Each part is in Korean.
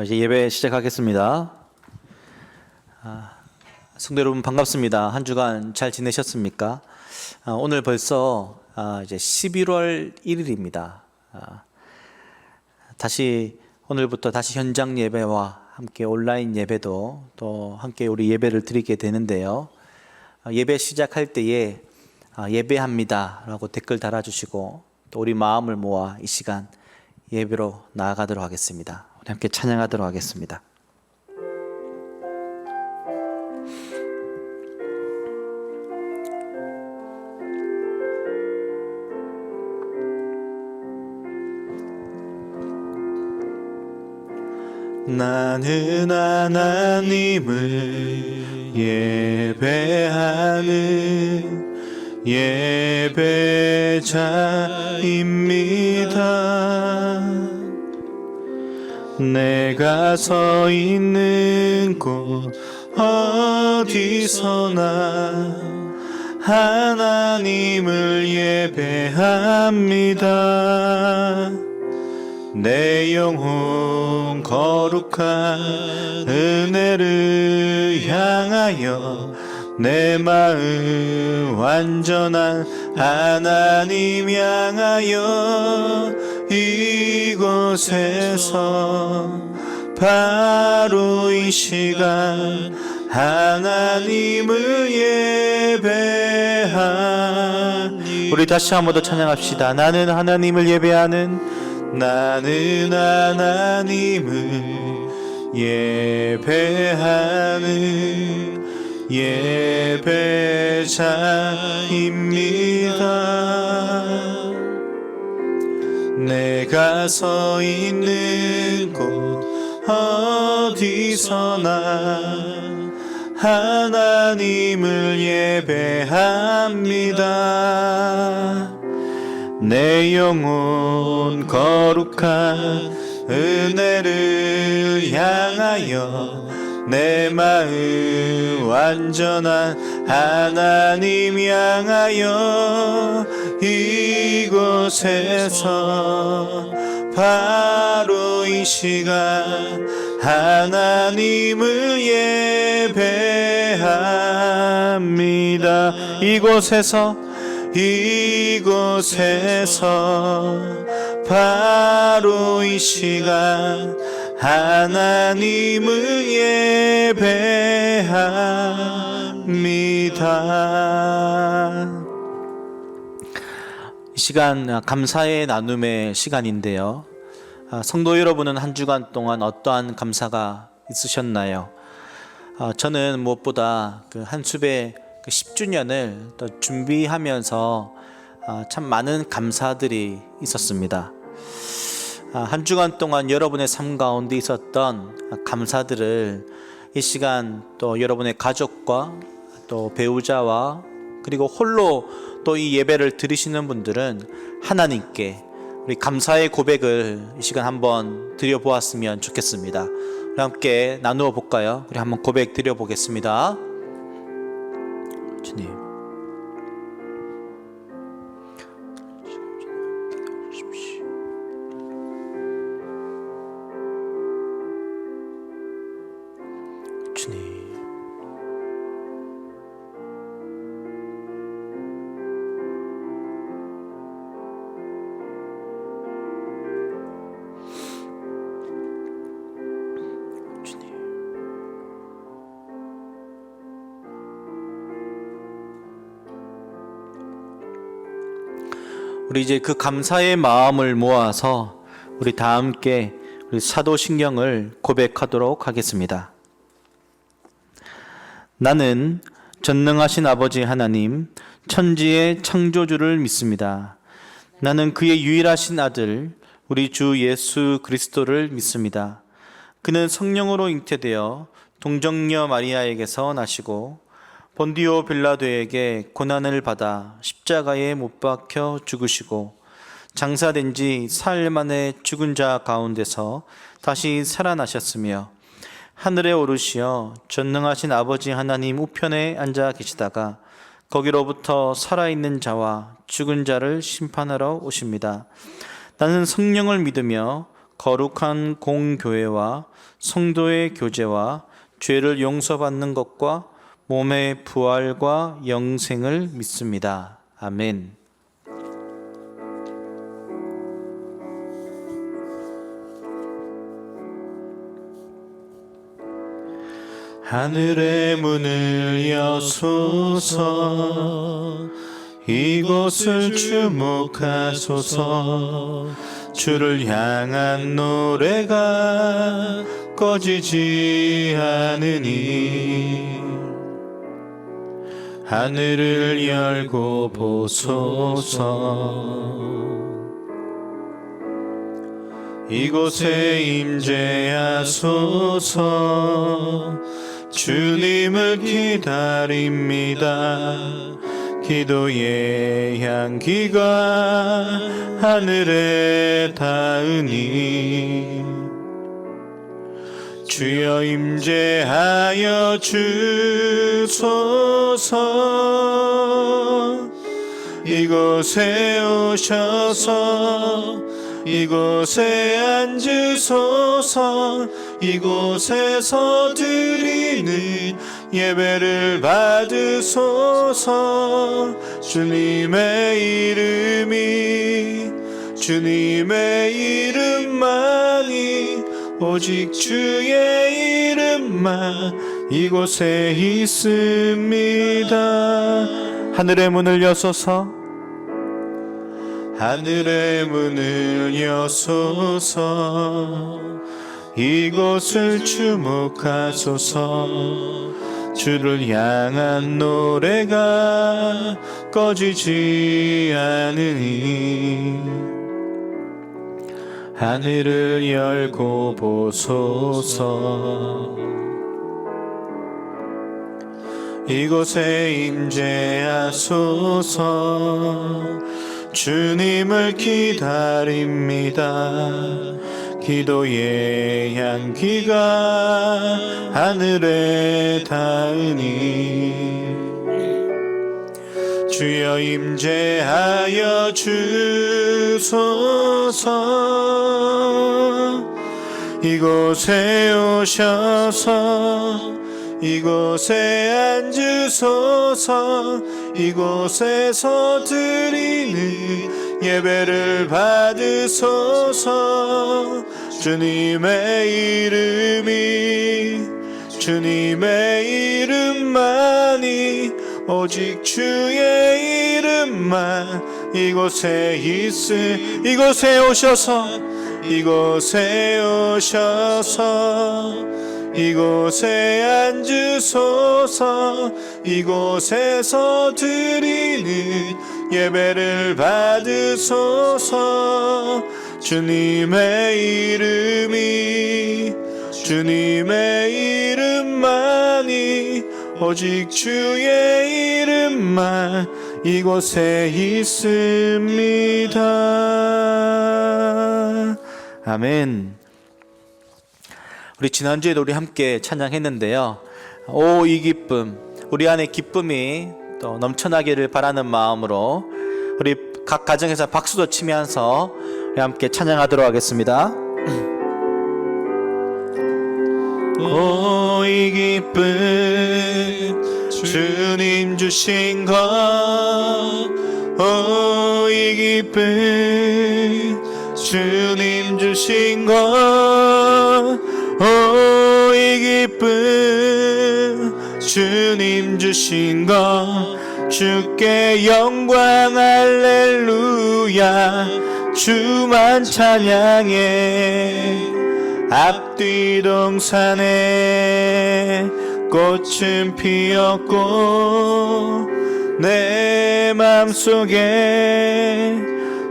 이제 예배 시작하겠습니다. 성도 여러분 반갑습니다. 한 주간 잘 지내셨습니까? 오늘 벌써 이제 11월 1일입니다. 오늘부터 다시 현장 예배와 함께 온라인 예배도 또 함께 우리 예배를 드리게 되는데요. 예배 시작할 때에 예배합니다 라고 댓글 달아주시고 또 우리 마음을 모아 이 시간 예배로 나아가도록 하겠습니다. 우리 함께 찬양하도록 하겠습니다. 나는 하나님을 예배하는 예배자입니다. 내가 서 있는 곳 어디서나 하나님을 예배합니다. 내 영혼 거룩한 은혜를 향하여 내 마음 완전한 하나님 향하여 이곳에서 바로 이 시간 하나님을 예배하니. 우리 다시 한 번 더 찬양합시다. 나는 하나님을 예배하는 나는 하나님을 예배하는 예배자입니다. 내가 서 있는 곳 어디서나 하나님을 예배합니다. 내 영혼 거룩한 은혜를 향하여 내 마음 완전한 하나님 향하여 이곳에서 바로 이 시간 하나님을 예배합니다. 이곳에서 바로 이 시간 하나님을 예배합니다. 이 시간 감사의 나눔의 시간인데요. 성도 여러분은 한 주간 동안 어떠한 감사가 있으셨나요? 저는 무엇보다 그 한숲의 10주년을 또 준비하면서 참 많은 감사들이 있었습니다. 한 주간 동안 여러분의 삶 가운데 있었던 감사들을 이 시간 또 여러분의 가족과 또 배우자와 그리고 홀로 또 이 예배를 드리시는 분들은 하나님께 우리 감사의 고백을 이 시간 한번 드려보았으면 좋겠습니다. 우리 함께 나누어 볼까요? 우리 한번 고백 드려보겠습니다. 주님, 주님, 우리 이제 그 감사의 마음을 모아서 우리 다 함께 우리 사도신경을 고백하도록 하겠습니다. 나는 전능하신 아버지 하나님, 천지의 창조주를 믿습니다. 나는 그의 유일하신 아들, 우리 주 예수 그리스도를 믿습니다. 그는 성령으로 잉태되어 동정녀 마리아에게서 나시고 본디오 빌라도에게 고난을 받아 십자가에 못 박혀 죽으시고 장사된 지 사흘 만에 죽은 자 가운데서 다시 살아나셨으며 하늘에 오르시어 전능하신 아버지 하나님 우편에 앉아 계시다가 거기로부터 살아있는 자와 죽은 자를 심판하러 오십니다. 나는 성령을 믿으며 거룩한 공교회와 성도의 교제와 죄를 용서받는 것과 몸의 부활과 영생을 믿습니다. 아멘. 하늘의 문을 여소서, 이곳을 주목하소서. 주를 향한 노래가 꺼지지 않으니 하늘을 열고 보소서. 이곳에 임재하소서. 주님을 기다립니다. 기도의 향기가 하늘에 닿으니 주여 임재하여 주소서. 이곳에 오셔서 이곳에 앉으소서. 이곳에서 드리는 예배를 받으소서. 주님의 이름만이 오직 주의 이름만 이곳에 있습니다. 하늘의 문을 여소서. 하늘의 문을 여소서. 이곳을 주목하소서. 주를 향한 노래가 꺼지지 않으니 하늘을 열고 보소서. 이곳에 임재하소서. 주님을 기다립니다. 기도의 향기가 하늘에 닿으니 주여 임재하여 주소서. 이곳에 오셔서 이곳에 앉으소서. 이곳에서 드리는 예배를 받으소서. 주님의 이름만이 오직 주의 이름만 이곳에 이곳에 오셔서 이곳에 앉으소서. 이곳에서 드리는 예배를 받으소서. 주님의 이름만이 오직 주의 이름만 이곳에 있습니다. 아멘. 우리 지난주에도 우리 함께 찬양했는데요. 오, 이 기쁨, 우리 안에 기쁨이 또 넘쳐나기를 바라는 마음으로 우리 각 가정에서 박수도 치면서 우리 함께 찬양하도록 하겠습니다. 오, 이 기쁨 주님 주신 것. 오, 이 기쁨 주님 주신 것. 오, 이 기쁨 주님 주신 것. 주께 영광 할렐루야. 주만 찬양해. 앞뒤 동산에 꽃은 피었고 내 맘속에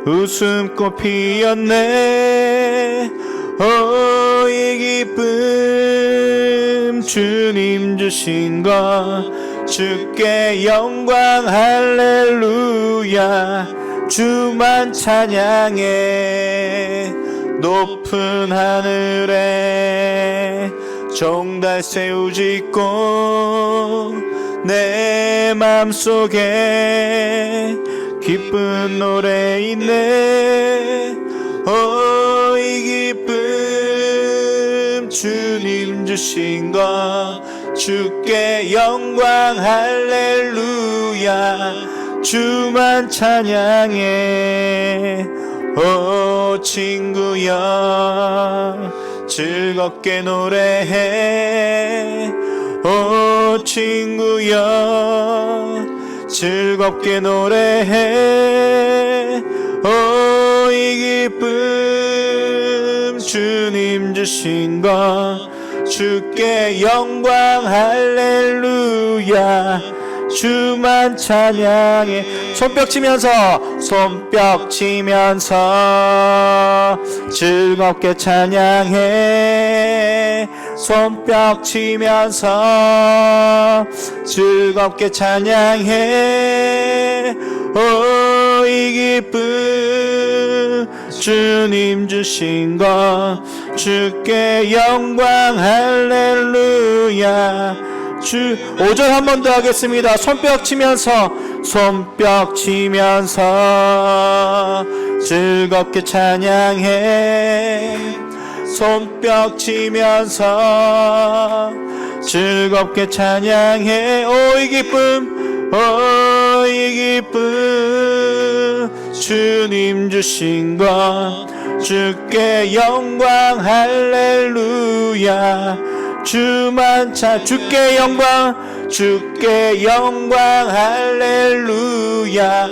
웃음꽃 피었네. 오, 이 기쁨 주님 주신 것. 주께 영광 할렐루야. 주만 찬양해. 높은 하늘에 종달 새우짓고 내 맘속에 기쁜 노래 있네. 오, 이 기쁨 주님 주신 것 주께 영광 할렐루야 주만 찬양해 오 친구여 즐겁게 노래해 오 친구여 즐겁게 노래해 오 이 기쁨 주님 주신 것 주께 영광 할렐루야 주만 찬양해 손뼉 치면서 즐겁게 찬양해 손뼉 치면서 즐겁게 찬양해 오 이 기쁨 주님 주신 것 주께 영광 할렐루야 5절 한 번 더 하겠습니다. 손뼉 치면서 즐겁게 찬양해 손뼉 치면서 즐겁게 찬양해 오 이 기쁨 주님 주신 것 주께 영광 할렐루야 주만 주께 영광 할렐루야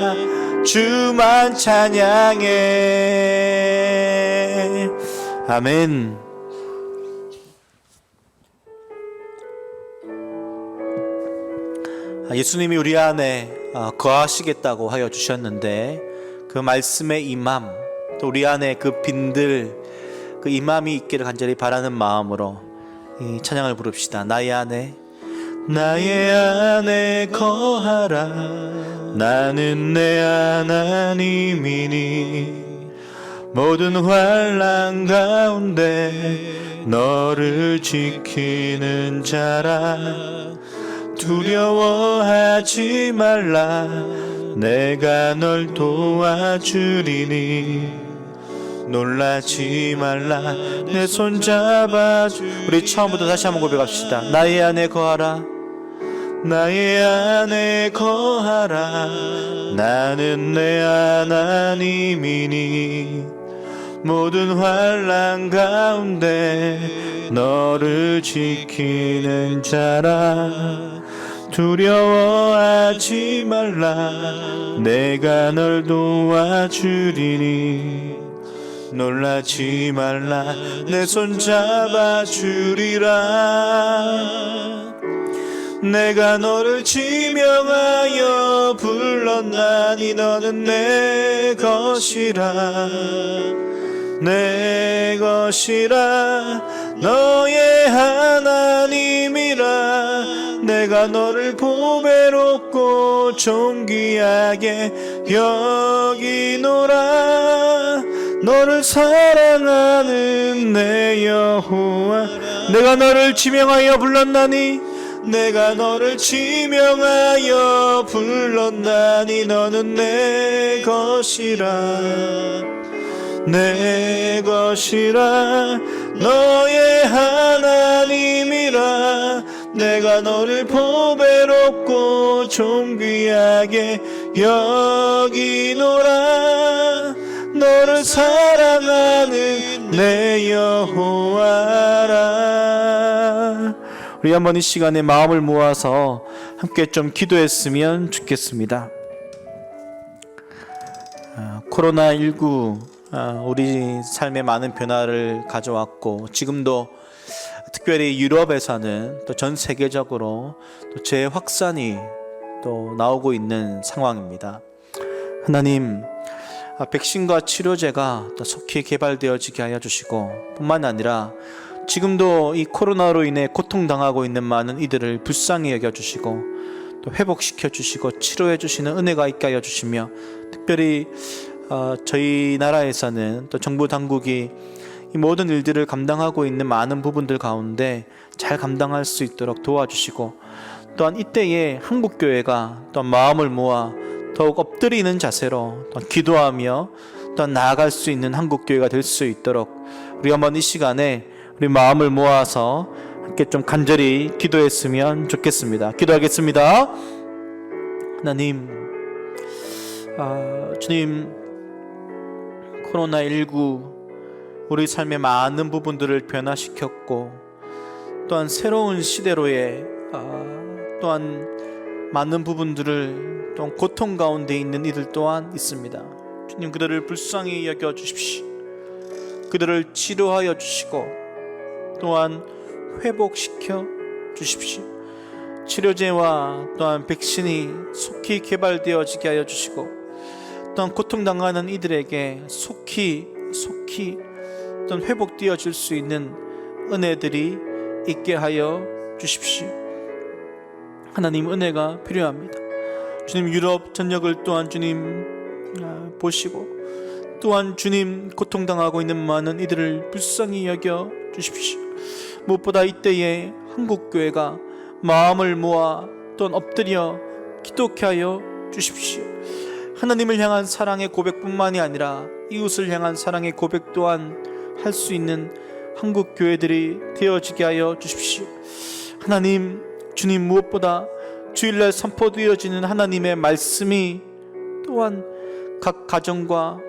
주만 찬양해 아멘. 예수님이 우리 안에 거하시겠다고 하여 주셨는데 그 말씀의 임함 또 우리 안에 그 빈들 그 임함이 있기를 간절히 바라는 마음으로 이 찬양을 부릅시다. 나의 안에 거하라 나는 내 하나님이니 모든 환난 가운데 너를 지키는 자라 두려워하지 말라 내가 널 도와주리니 놀라지 말라 내 손 잡아주 우리 처음부터 다시 한번 고백합시다. 나의 안에 거하라 나는 내 하나님이니 모든 환난 가운데 너를 지키는 자라 두려워하지 말라 내가 널 도와주리니 놀라지 말라 내 손 잡아주리라 내가 너를 지명하여 불렀나니 너는 내 것이라 너의 하나님이라 내가 너를 보배롭고 존귀하게 여기노라 너를 사랑하는 내 여호와 내가 너를 지명하여 불렀나니 너는 내 것이라 너의 하나님이라 내가 너를 보배롭고 존귀하게 여기노라 너를 사랑하는 내 여호와라. 우리 한번 이 시간에 마음을 모아서 함께 좀 기도했으면 좋겠습니다. 코로나19 우리 삶에 많은 변화를 가져왔고 지금도 특별히 유럽에서는 또 전 세계적으로 또 재확산이 또 나오고 있는 상황입니다. 하나님, 백신과 치료제가 또 속히 개발되어지게 하여 주시고 뿐만 아니라 지금도 이 코로나로 인해 고통당하고 있는 많은 이들을 불쌍히 여겨주시고 또 회복시켜 주시고 치료해 주시는 은혜가 있게 하여 주시며 특별히 저희 나라에서는 또 정부 당국이 이 모든 일들을 감당하고 있는 많은 부분들 가운데 잘 감당할 수 있도록 도와주시고 또한 이때에 한국교회가 또 마음을 모아 더욱 엎드리는 자세로 또 기도하며 또 나아갈 수 있는 한국교회가 될 수 있도록 우리 한번 이 시간에 우리 마음을 모아서 함께 좀 간절히 기도했으면 좋겠습니다. 기도하겠습니다. 하나님, 주님, 코로나19 우리 삶의 많은 부분들을 변화시켰고 또한 새로운 시대로의 또한 많은 부분들을 또한 고통 가운데 있는 이들 또한 있습니다. 주님, 그들을 불쌍히 여겨 주십시오. 그들을 치료하여 주시고 또한 회복시켜 주십시오. 치료제와 또한 백신이 속히 개발되어지게 하여 주시고 또한 고통당하는 이들에게 속히 또한 회복되어질 수 있는 은혜들이 있게 하여 주십시오. 하나님, 은혜가 필요합니다. 주님, 유럽 전역을 또한 주님 보시고 또한 주님 고통당하고 있는 많은 이들을 불쌍히 여겨 주십시오. 무엇보다 이때에 한국교회가 마음을 모아 또한 엎드려 기도케 하여 주십시오. 하나님을 향한 사랑의 고백뿐만이 아니라 이웃을 향한 사랑의 고백 또한 할 수 있는 한국교회들이 되어지게 하여 주십시오. 하나님, 주님, 무엇보다 주일날 선포되어지는 하나님의 말씀이 또한 각 가정과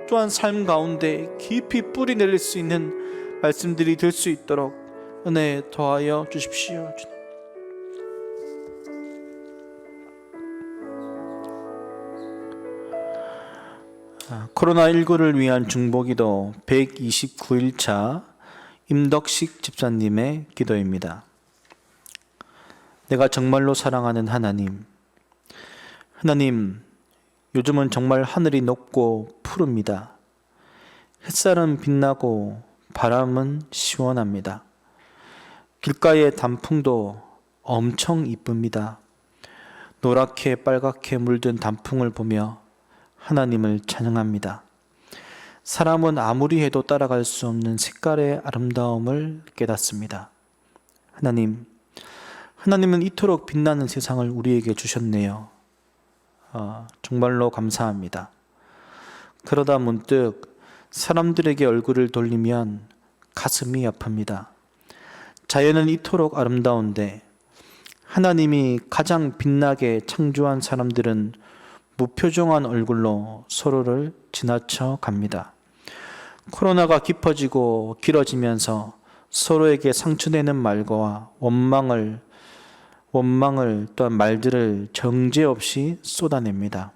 또한 삶 가운데 깊이 뿌리 내릴 수 있는 말씀들이 될 수 있도록 은혜 더하여 주십시오. 코로나19를 위한 중보기도 129일차 임덕식 집사님의 기도입니다. 내가 정말로 사랑하는 하나님, 요즘은 정말 하늘이 높고 푸릅니다. 햇살은 빛나고 바람은 시원합니다. 길가의 단풍도 엄청 이쁩니다. 노랗게 빨갛게 물든 단풍을 보며 하나님을 찬양합니다. 사람은 아무리 해도 따라갈 수 없는 색깔의 아름다움을 깨닫습니다. 하나님은 이토록 빛나는 세상을 우리에게 주셨네요. 정말로 감사합니다. 그러다 문득 사람들에게 얼굴을 돌리면 가슴이 아픕니다. 자연은 이토록 아름다운데 하나님이 가장 빛나게 창조한 사람들은 무표정한 얼굴로 서로를 지나쳐 갑니다. 코로나가 깊어지고 길어지면서 서로에게 상처내는 말과 원망을 또한 말들을 정죄 없이 쏟아냅니다.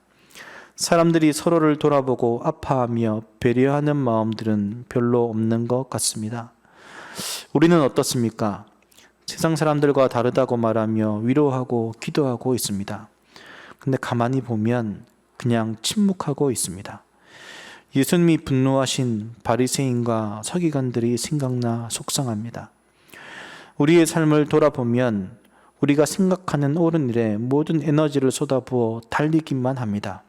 사람들이 서로를 돌아보고 아파하며 배려하는 마음들은 별로 없는 것 같습니다. 우리는 어떻습니까? 세상 사람들과 다르다고 말하며 위로하고 기도하고 있습니다. 근데 가만히 보면 그냥 침묵하고 있습니다. 예수님이 분노하신 바리새인과 서기관들이 생각나 속상합니다. 우리의 삶을 돌아보면 우리가 생각하는 옳은 일에 모든 에너지를 쏟아부어 달리기만 합니다.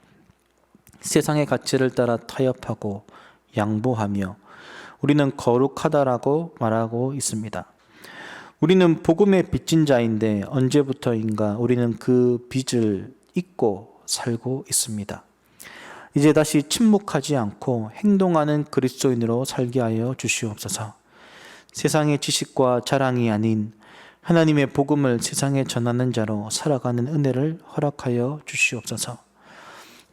세상의 가치를 따라 타협하고 양보하며 우리는 거룩하다라고 말하고 있습니다. 우리는 복음의 빚진 자인데 언제부터인가 우리는 그 빚을 잊고 살고 있습니다. 이제 다시 침묵하지 않고 행동하는 그리스도인으로 살게 하여 주시옵소서. 세상의 지식과 자랑이 아닌 하나님의 복음을 세상에 전하는 자로 살아가는 은혜를 허락하여 주시옵소서.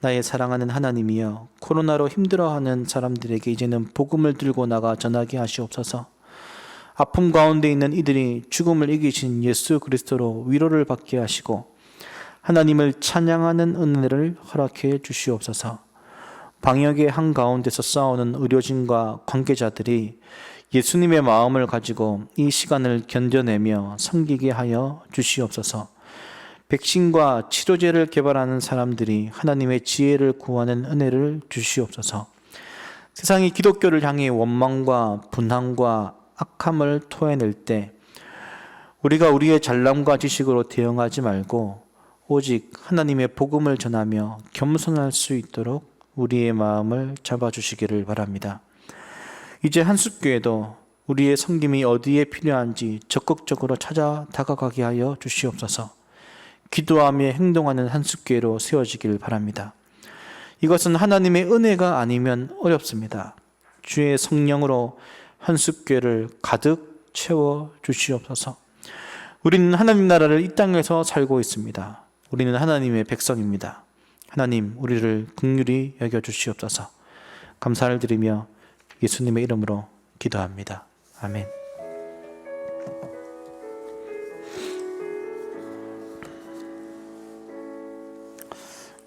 나의 사랑하는 하나님이여, 코로나로 힘들어하는 사람들에게 이제는 복음을 들고 나가 전하게 하시옵소서. 아픔 가운데 있는 이들이 죽음을 이기신 예수 그리스도로 위로를 받게 하시고 하나님을 찬양하는 은혜를 허락해 주시옵소서. 방역의 한가운데서 싸우는 의료진과 관계자들이 예수님의 마음을 가지고 이 시간을 견뎌내며 섬기게 하여 주시옵소서. 백신과 치료제를 개발하는 사람들이 하나님의 지혜를 구하는 은혜를 주시옵소서. 세상이 기독교를 향해 원망과 분함과 악함을 토해낼 때 우리가 우리의 잘남과 지식으로 대응하지 말고 오직 하나님의 복음을 전하며 겸손할 수 있도록 우리의 마음을 잡아주시기를 바랍니다. 이제 한숫교회도 우리의 섬김이 어디에 필요한지 적극적으로 찾아 다가가게 하여 주시옵소서. 기도하며 행동하는 한숫교회로 세워지길 바랍니다. 이것은 하나님의 은혜가 아니면 어렵습니다. 주의 성령으로 한숫교회를 가득 채워 주시옵소서. 우리는 하나님 나라를 이 땅에서 살고 있습니다. 우리는 하나님의 백성입니다. 하나님, 우리를 긍휼히 여겨 주시옵소서. 감사를 드리며 예수님의 이름으로 기도합니다. 아멘.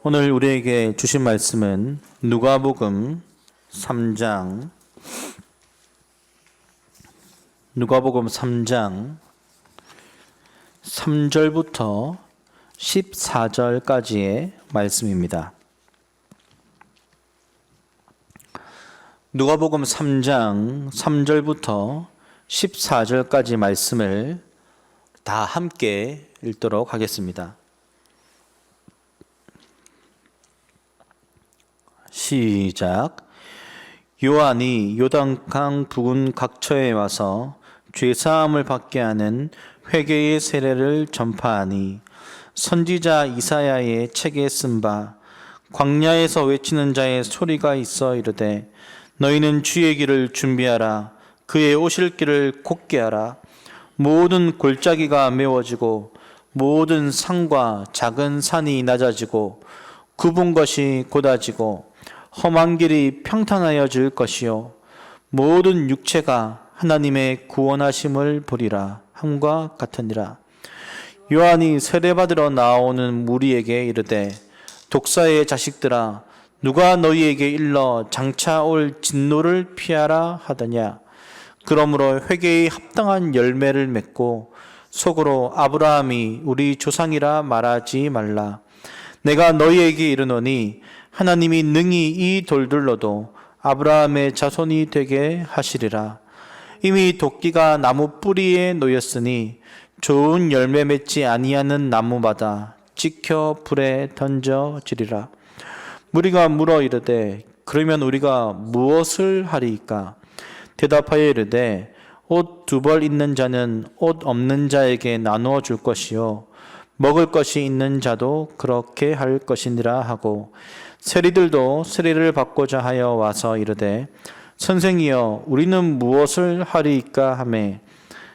오늘 우리에게 주신 말씀은 누가복음 3장 3절부터 14절까지의 말씀입니다. 누가복음 3장 3절부터 14절까지 말씀을 다 함께 읽도록 하겠습니다. 시작. 요한이 요단강 부근 각처에 와서 죄사함을 받게 하는 회개의 세례를 전파하니 선지자 이사야의 책에 쓴 바 광야에서 외치는 자의 소리가 있어 이르되 너희는 주의 길을 준비하라. 그의 오실 길을 곧게 하라. 모든 골짜기가 메워지고 모든 산과 작은 산이 낮아지고 굽은 것이 곧아지고 험한 길이 평탄하여질 것이요 모든 육체가 하나님의 구원하심을 보리라 함과 같으니라. 요한이 세례받으러 나오는 무리에게 이르되 독사의 자식들아 누가 너희에게 일러 장차 올 진노를 피하라 하더냐. 그러므로 회개에 합당한 열매를 맺고 속으로 아브라함이 우리 조상이라 말하지 말라. 내가 너희에게 이르노니 하나님이 능히 이 돌들로도 아브라함의 자손이 되게 하시리라. 이미 도끼가 나무 뿌리에 놓였으니 좋은 열매 맺지 아니하는 나무마다 찍혀 불에 던져지리라. 무리가 물어 이르되 그러면 우리가 무엇을 하리이까? 대답하여 이르되 옷 2벌 있는 자는 옷 없는 자에게 나누어 줄 것이요 먹을 것이 있는 자도 그렇게 할 것이니라 하고 세리들도 세례를 받고자 하여 와서 이르되 선생이여 우리는 무엇을 하리이까 하매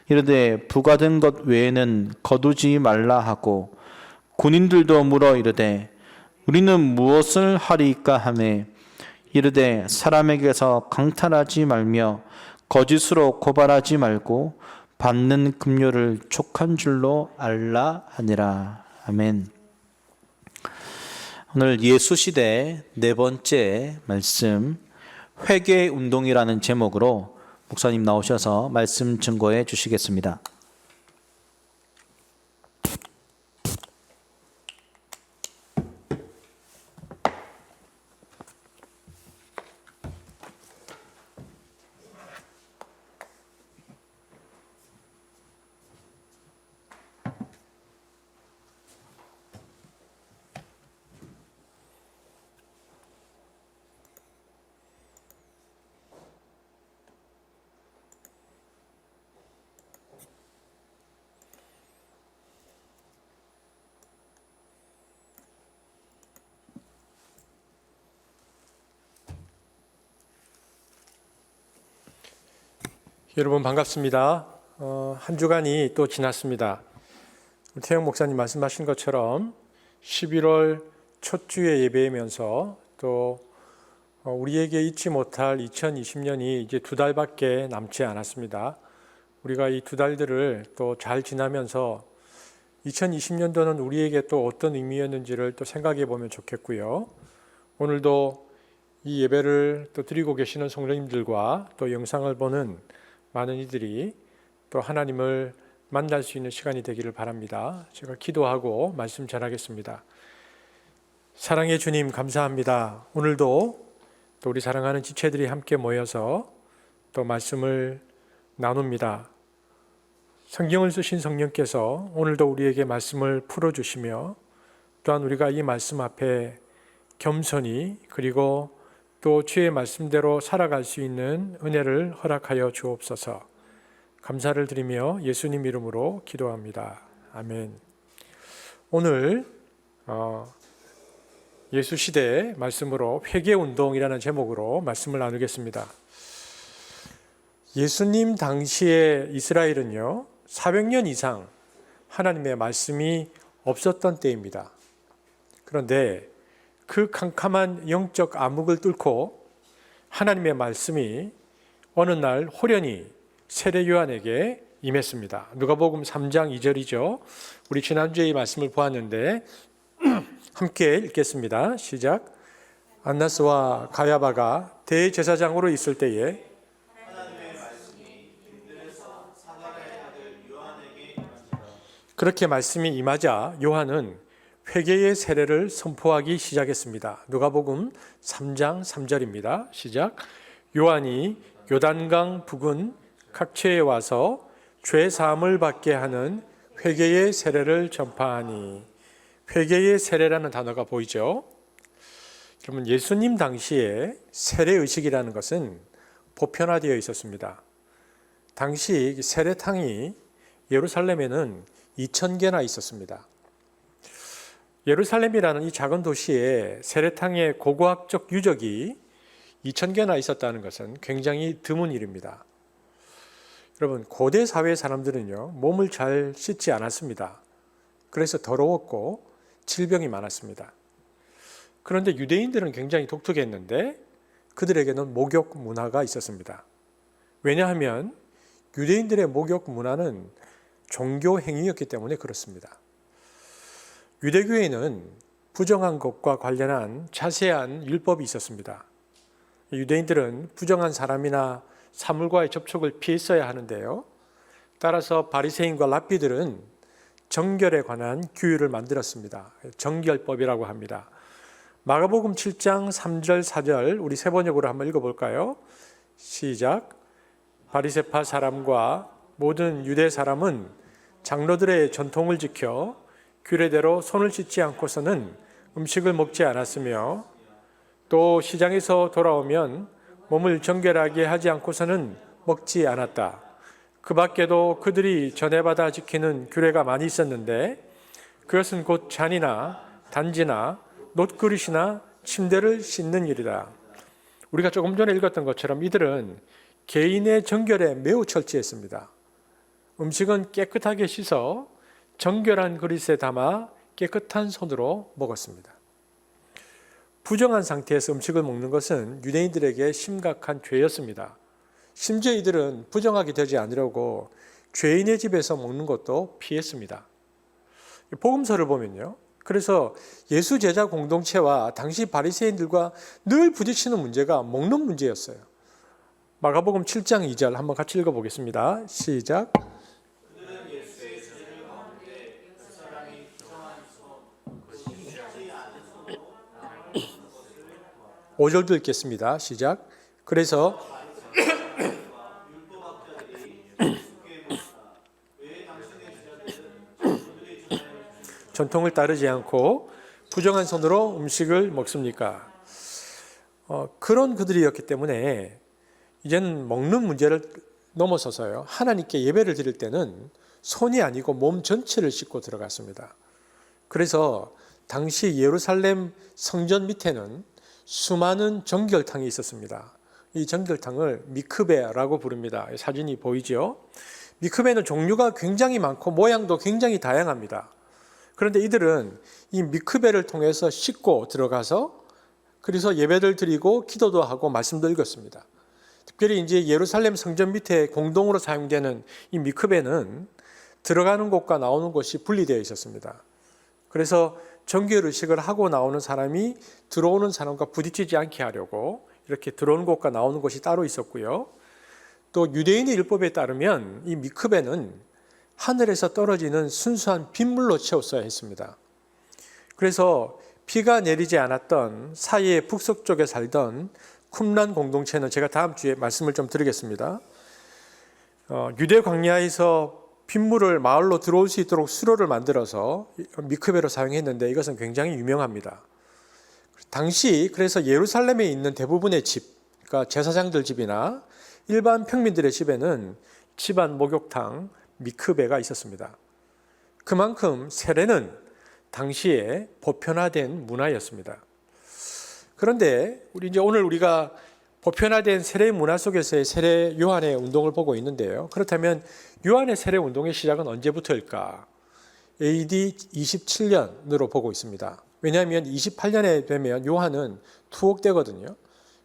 이르되 부과된 것 외에는 거두지 말라 하고 군인들도 물어 이르되 우리는 무엇을 하리이까 하매 이르되 사람에게서 강탈하지 말며 거짓으로 고발하지 말고 받는 급료를 촉한 줄로 알라 하니라. 아멘. 오늘 예수시대 4번째 말씀 회개 운동이라는 제목으로 목사님 나오셔서 말씀 증거해 주시겠습니다. 여러분 반갑습니다. 한 주간이 또 지났습니다. 태영 목사님 말씀하신 것처럼 11월 첫 주에 예배이면서 또 우리에게 잊지 못할 2020년이 이제 2달밖에 남지 않았습니다. 우리가 이 2달들을 또 잘 지나면서 2020년도는 우리에게 또 어떤 의미였는지를 또 생각해 보면 좋겠고요. 오늘도 이 예배를 또 드리고 계시는 성도님들과 또 영상을 보는 많은 이들이 또 하나님을 만날 수 있는 시간이 되기를 바랍니다. 제가 기도하고 말씀 전하겠습니다. 사랑의 주님 감사합니다. 오늘도 또 우리 사랑하는 지체들이 함께 모여서 또 말씀을 나눕니다. 성경을 쓰신 성령께서 오늘도 우리에게 말씀을 풀어주시며 또한 우리가 이 말씀 앞에 겸손히 그리고 또 주의 말씀대로 살아갈 수 있는 은혜를 허락하여 주옵소서. 감사를 드리며 예수님 이름으로 기도합니다. 아멘. 오늘 예수 시대의 말씀으로 회개운동이라는 제목으로 말씀을 나누겠습니다. 예수님 당시에 이스라엘은요, 400년 이상 하나님의 말씀이 없었던 때입니다. 그런데 그 캄캄한 영적 암흑을 뚫고 하나님의 말씀이 어느 날 호련히 세례 요한에게 임했습니다. 누가복음 3장 2절이죠. 우리 지난주에 이 말씀을 보았는데 함께 읽겠습니다. 시작. 안나스와 가야바가 대제사장으로 있을 때에 그렇게 말씀이 임하자 요한은 회개의 세례를 선포하기 시작했습니다. 누가복음 3장 3절입니다. 시작. 요한이 요단강 부근 각처에 와서 죄 사함을 받게 하는 회개의 세례를 전파하니. 회개의 세례라는 단어가 보이죠? 여러분, 예수님 당시에 세례 의식이라는 것은 보편화되어 있었습니다. 당시 세례탕이 예루살렘에는 2,000개나 있었습니다. 예루살렘이라는 이 작은 도시에 세례탕의 고고학적 유적이 2,000개나 있었다는 것은 굉장히 드문 일입니다. 여러분, 고대 사회 사람들은요, 몸을 잘 씻지 않았습니다. 그래서 더러웠고 질병이 많았습니다. 그런데 유대인들은 굉장히 독특했는데 그들에게는 목욕 문화가 있었습니다. 왜냐하면 유대인들의 목욕 문화는 종교 행위였기 때문에 그렇습니다. 유대교에는 부정한 것과 관련한 자세한 율법이 있었습니다. 유대인들은 부정한 사람이나 사물과의 접촉을 피했어야 하는데요. 따라서 바리새인과 랍비들은 정결에 관한 규율을 만들었습니다. 정결법이라고 합니다. 마가복음 7장 3절 4절 우리 세 번역으로 한번 읽어볼까요? 시작. 바리새파 사람과 모든 유대 사람은 장로들의 전통을 지켜 규례대로 손을 씻지 않고서는 음식을 먹지 않았으며 또 시장에서 돌아오면 몸을 정결하게 하지 않고서는 먹지 않았다. 그 밖에도 그들이 전해받아 지키는 규례가 많이 있었는데 그것은 곧 잔이나 단지나 놋그릇이나 침대를 씻는 일이다. 우리가 조금 전에 읽었던 것처럼 이들은 개인의 정결에 매우 철저했습니다. 음식은 깨끗하게 씻어 정결한 그릇에 담아 깨끗한 손으로 먹었습니다. 부정한 상태에서 음식을 먹는 것은 유대인들에게 심각한 죄였습니다. 심지어 이들은 부정하게 되지 않으려고 죄인의 집에서 먹는 것도 피했습니다. 복음서를 보면요. 그래서 예수 제자 공동체와 당시 바리새인들과 늘 부딪히는 문제가 먹는 문제였어요. 마가복음 7장 2절 한번 같이 읽어보겠습니다. 시작. 5절도 읽겠습니다. 시작. 그래서 전통을 따르지 않고 부정한 손으로 음식을 먹습니까? 그런 그들이었기 때문에 이제는 먹는 문제를 넘어서서요. 하나님께 예배를 드릴 때는 손이 아니고 몸 전체를 씻고 들어갔습니다. 그래서 당시 예루살렘 성전 밑에는 수많은 정결탕이 있었습니다. 이 정결탕을 미크베라고 부릅니다. 사진이 보이죠? 미크베는 종류가 굉장히 많고 모양도 굉장히 다양합니다. 그런데 이들은 이 미크베를 통해서 씻고 들어가서 그래서 예배를 드리고 기도도 하고 말씀도 읽었습니다. 특별히 이제 예루살렘 성전 밑에 공동으로 사용되는 이 미크베는 들어가는 곳과 나오는 곳이 분리되어 있었습니다. 그래서 정결 의식을 하고 나오는 사람이 들어오는 사람과 부딪히지 않게 하려고 이렇게 들어오는 곳과 나오는 곳이 따로 있었고요. 또 유대인의 율법에 따르면 이 미크베는 하늘에서 떨어지는 순수한 빗물로 채웠어야 했습니다. 그래서 비가 내리지 않았던 사이의 북서쪽에 살던 쿰란 공동체는 제가 다음 주에 말씀을 좀 드리겠습니다. 유대 광야에서 빗물을 마을로 들어올 수 있도록 수로를 만들어서 미크베로 사용했는데 이것은 굉장히 유명합니다. 당시 그래서 예루살렘에 있는 대부분의 집, 그러니까 제사장들 집이나 일반 평민들의 집에는 집안 목욕탕, 미크베가 있었습니다. 그만큼 세례는 당시에 보편화된 문화였습니다. 그런데 오늘 우리가 보편화된 세례 문화 속에서의 세례 요한의 운동을 보고 있는데요. 그렇다면 요한의 세례 운동의 시작은 언제부터일까? AD 27년으로 보고 있습니다. 왜냐하면 28년에 되면 요한은 투옥되거든요.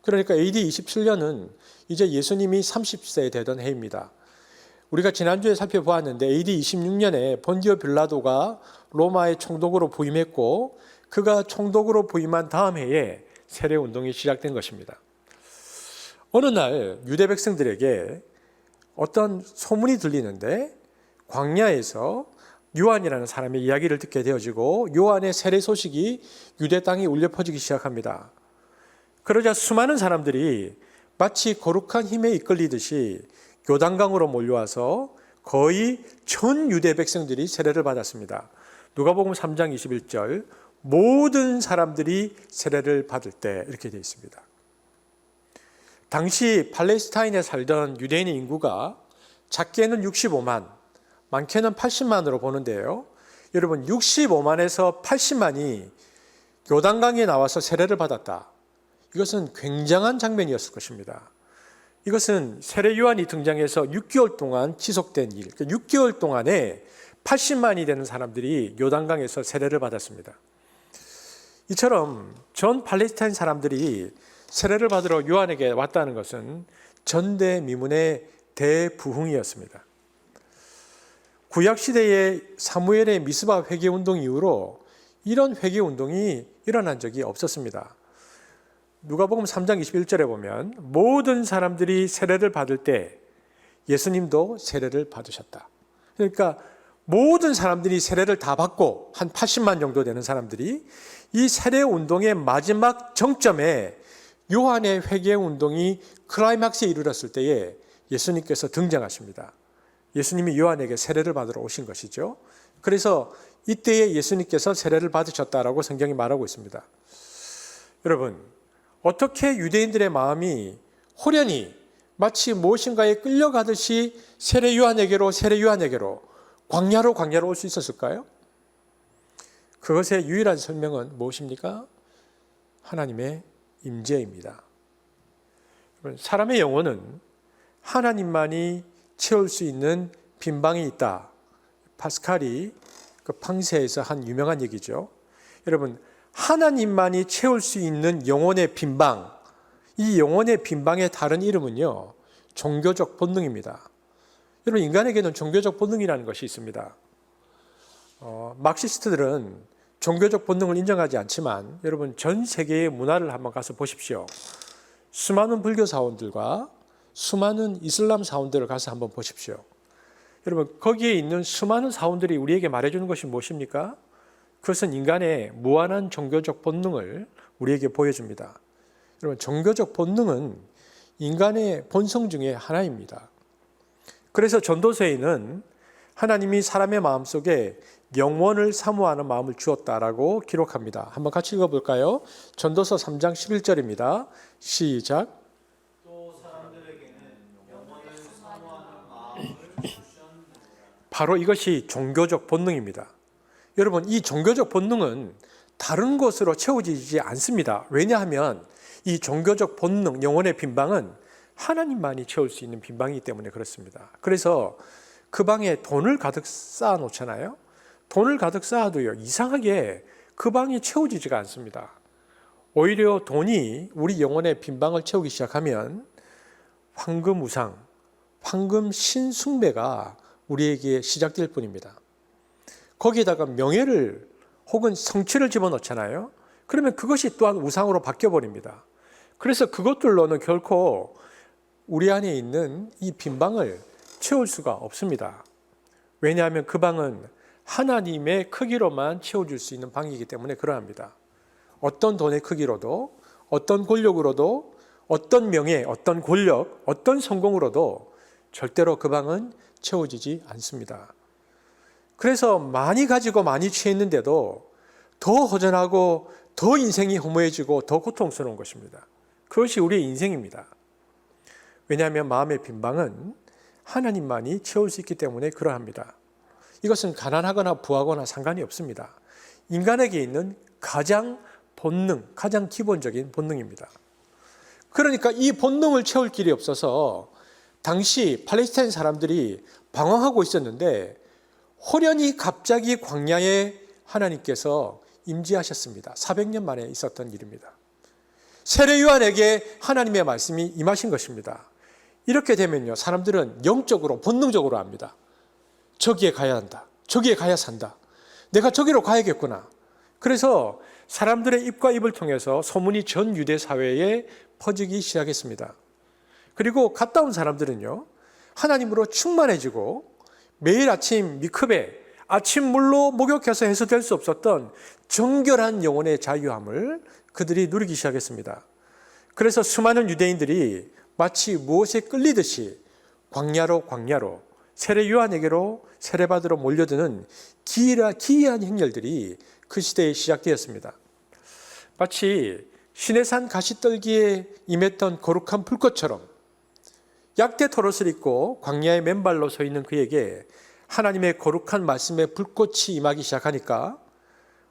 그러니까 AD 27년은 이제 예수님이 30세 되던 해입니다. 우리가 지난주에 살펴보았는데 AD 26년에 본디오 빌라도가 로마의 총독으로 부임했고 그가 총독으로 부임한 다음 해에 세례 운동이 시작된 것입니다. 어느 날 유대 백성들에게 어떤 소문이 들리는데 광야에서 요한이라는 사람의 이야기를 듣게 되어지고 요한의 세례 소식이 유대 땅에 울려 퍼지기 시작합니다. 그러자 수많은 사람들이 마치 거룩한 힘에 이끌리듯이 요단강으로 몰려와서 거의 전 유대 백성들이 세례를 받았습니다. 누가복음 3장 21절 모든 사람들이 세례를 받을 때 이렇게 되어 있습니다. 당시 팔레스타인에 살던 유대인의 인구가 작게는 65만, 많게는 80만으로 보는데요. 여러분 65만에서 80만이 요단강에 나와서 세례를 받았다. 이것은 굉장한 장면이었을 것입니다. 이것은 세례 요한이 등장해서 6개월 동안 지속된 일, 6개월 동안에 80만이 되는 사람들이 요단강에서 세례를 받았습니다. 이처럼 전 팔레스타인 사람들이 세례를 받으러 요한에게 왔다는 것은 전대미문의 대부흥이었습니다. 구약시대의 사무엘의 미스바 회개운동 이후로 이런 회개운동이 일어난 적이 없었습니다. 누가복음 3장 21절에 보면 모든 사람들이 세례를 받을 때 예수님도 세례를 받으셨다. 그러니까 모든 사람들이 세례를 다 받고 한 80만 정도 되는 사람들이 이 세례 운동의 마지막 정점에 요한의 회개 운동이 클라이막스에 이르렀을 때에 예수님께서 등장하십니다. 예수님이 요한에게 세례를 받으러 오신 것이죠. 그래서 이때에 예수님께서 세례를 받으셨다라고 성경이 말하고 있습니다. 여러분, 어떻게 유대인들의 마음이 호련히 마치 무엇인가에 끌려가듯이 세례 요한에게로 광야로 올 수 있었을까요? 그것의 유일한 설명은 무엇입니까? 하나님의 임재입니다. 사람의 영혼은 하나님만이 채울 수 있는 빈방이 있다. 파스칼이 그 팡세에서 한 유명한 얘기죠. 여러분, 하나님만이 채울 수 있는 영혼의 빈방, 이 영혼의 빈방의 다른 이름은요, 종교적 본능입니다. 여러분, 인간에게는 종교적 본능이라는 것이 있습니다. 막시스트들은 종교적 본능을 인정하지 않지만 여러분 전 세계의 문화를 한번 가서 보십시오. 수많은 불교 사원들과 수많은 이슬람 사원들을 가서 한번 보십시오. 여러분 거기에 있는 수많은 사원들이 우리에게 말해주는 것이 무엇입니까? 그것은 인간의 무한한 종교적 본능을 우리에게 보여줍니다. 여러분 종교적 본능은 인간의 본성 중에 하나입니다. 그래서 전도서에는 하나님이 사람의 마음속에 영원을 사모하는 마음을 주었다라고 기록합니다. 한번 같이 읽어볼까요? 전도서 3장 11절입니다. 시작. 또 사람들에게는 영원을 사모하는 마음을 주셨느니라. 바로 이것이 종교적 본능입니다. 여러분 이 종교적 본능은 다른 것으로 채워지지 않습니다. 왜냐하면 이 종교적 본능, 영혼의 빈방은 하나님만이 채울 수 있는 빈방이기 때문에 그렇습니다. 그래서 그 방에 돈을 가득 쌓아 놓잖아요. 돈을 가득 쌓아도요, 이상하게 그 방이 채워지지가 않습니다. 오히려 돈이 우리 영혼의 빈방을 채우기 시작하면 황금 우상, 황금 신숭배가 우리에게 시작될 뿐입니다. 거기에다가 명예를 혹은 성취를 집어넣잖아요. 그러면 그것이 또한 우상으로 바뀌어버립니다. 그래서 그것들로는 결코 우리 안에 있는 이 빈방을 채울 수가 없습니다. 왜냐하면 그 방은 하나님의 크기로만 채워줄 수 있는 방이기 때문에 그러합니다. 어떤 돈의 크기로도, 어떤 권력으로도, 어떤 명예, 어떤 권력, 어떤 성공으로도 절대로 그 방은 채워지지 않습니다. 그래서 많이 가지고 많이 취했는데도 더 허전하고 더 인생이 허무해지고 더 고통스러운 것입니다. 그것이 우리의 인생입니다. 왜냐하면 마음의 빈방은 하나님만이 채울 수 있기 때문에 그러합니다. 이것은 가난하거나 부하거나 상관이 없습니다. 인간에게 있는 가장 본능, 가장 기본적인 본능입니다. 그러니까 이 본능을 채울 길이 없어서 당시 팔레스타인 사람들이 방황하고 있었는데 호련히 갑자기 광야에 하나님께서 임재하셨습니다. 400년 만에 있었던 일입니다. 세례 요한에게 하나님의 말씀이 임하신 것입니다. 이렇게 되면요, 사람들은 영적으로 본능적으로 압니다. 저기에 가야 한다. 저기에 가야 산다. 내가 저기로 가야겠구나. 그래서 사람들의 입과 입을 통해서 소문이 전 유대 사회에 퍼지기 시작했습니다. 그리고 갔다 온 사람들은요, 하나님으로 충만해지고 매일 아침 미크베, 아침물로 목욕해서 해소될 수 없었던 정결한 영혼의 자유함을 그들이 누리기 시작했습니다. 그래서 수많은 유대인들이 마치 무엇에 끌리듯이 광야로 세례 요한에게로 세례받으러 몰려드는 기이한 행렬들이 그 시대에 시작되었습니다. 마치 시내산 가시떨기에 임했던 거룩한 불꽃처럼 약대 털옷을 입고 광야의 맨발로 서 있는 그에게 하나님의 거룩한 말씀의 불꽃이 임하기 시작하니까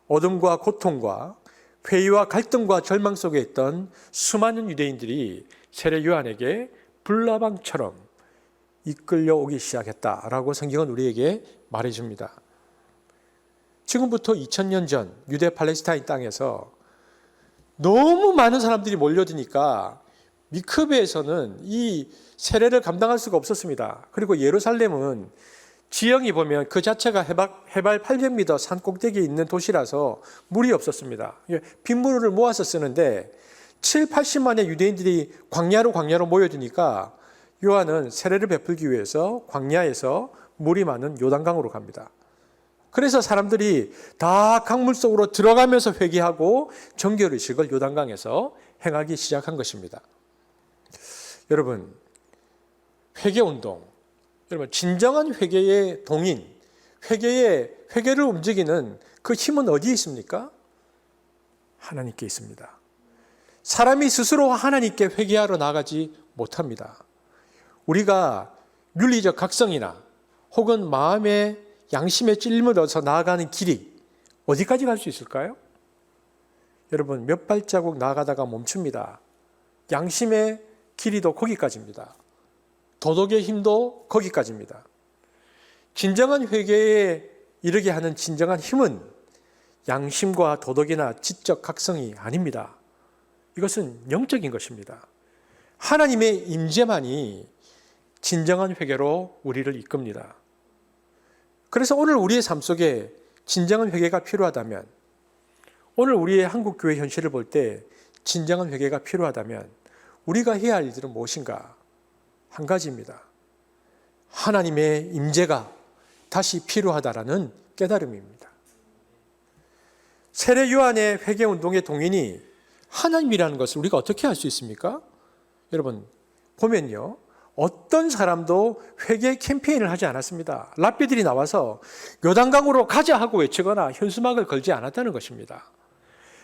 어둠과 고통과 회의와 갈등과 절망 속에 있던 수많은 유대인들이 세례 요한에게 불나방처럼 이끌려 오기 시작했다라고 성경은 우리에게 말해줍니다. 지금부터 2000년 전 유대 팔레스타인 땅에서 너무 많은 사람들이 몰려드니까 미크베에서는 이 세례를 감당할 수가 없었습니다. 그리고 예루살렘은 지형이 보면 그 자체가 해발 800m 산 꼭대기에 있는 도시라서 물이 없었습니다. 빗물을 모아서 쓰는데 7, 80만의 유대인들이 광야로 모여드니까 요한은 세례를 베풀기 위해서 광야에서 물이 많은 요단강으로 갑니다. 그래서 사람들이 다 강물 속으로 들어가면서 회개하고 정결의식을 요단강에서 행하기 시작한 것입니다. 여러분, 회개운동, 여러분 진정한 회개의 동인, 회개를 움직이는 그 힘은 어디에 있습니까? 하나님께 있습니다. 사람이 스스로 하나님께 회개하러 나가지 못합니다. 우리가 윤리적 각성이나 혹은 마음의 양심의 찔림을 얻어서 나아가는 길이 어디까지 갈 수 있을까요? 여러분, 몇 발자국 나아가다가 멈춥니다. 양심의 길이도 거기까지입니다. 도덕의 힘도 거기까지입니다. 진정한 회개에 이르게 하는 진정한 힘은 양심과 도덕이나 지적 각성이 아닙니다. 이것은 영적인 것입니다. 하나님의 임재만이 진정한 회개로 우리를 이끕니다. 그래서 오늘 우리의 삶 속에 진정한 회개가 필요하다면, 오늘 우리의 한국교회 현실을 볼 때 진정한 회개가 필요하다면 우리가 해야 할 일들은 무엇인가? 한 가지입니다. 하나님의 임재가 다시 필요하다라는 깨달음입니다. 세례 요한의 회개운동의 동인이 하나님이라는 것을 우리가 어떻게 알 수 있습니까? 여러분, 보면요, 어떤 사람도 회개 캠페인을 하지 않았습니다. 랍비들이 나와서 요단강으로 가자 하고 외치거나 현수막을 걸지 않았다는 것입니다.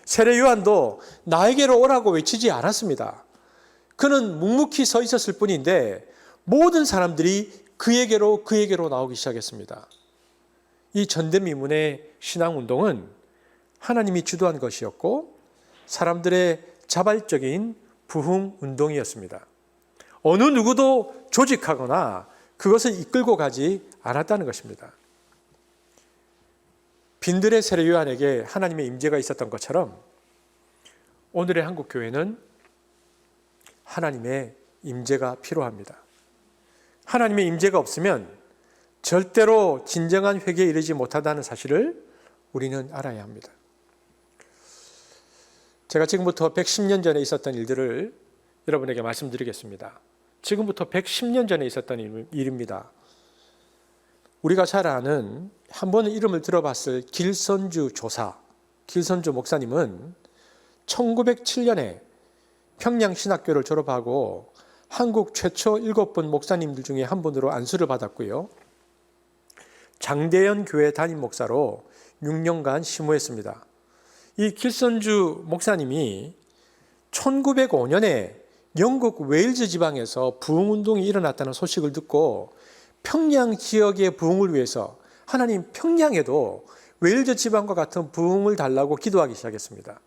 세례 요한도 나에게로 오라고 외치지 않았습니다. 그는 묵묵히 서 있었을 뿐인데 모든 사람들이 그에게로 나오기 시작했습니다. 이 전대미문의 신앙운동은 하나님이 주도한 것이었고 사람들의 자발적인 부흥운동이었습니다. 어느 누구도 조직하거나 그것을 이끌고 가지 않았다는 것입니다. 빈들의 세례 요한에게 하나님의 임재가 있었던 것처럼 오늘의 한국교회는 하나님의 임재가 필요합니다. 하나님의 임재가 없으면 절대로 진정한 회개에 이르지 못한다는 사실을 우리는 알아야 합니다. 제가 지금부터 110년 전에 있었던 일들을 여러분에게 말씀드리겠습니다. 지금부터 110년 전에 있었던 일입니다. 우리가 잘 아는, 한 번은 이름을 들어봤을 길선주 목사님은 1907년에 평양신학교를 졸업하고 한국 최초 7분 목사님들 중에 한 분으로 안수를 받았고요. 장대현 교회 담임 목사로 6년간 심우했습니다. 이 길선주 목사님이 1905년에 영국 웨일즈 지방에서 부흥운동이 일어났다는 소식을 듣고 평양 지역의 부흥을 위해서 하나님, 평양에도 웨일즈 지방과 같은 부흥을 달라고 기도하기 시작했습니다.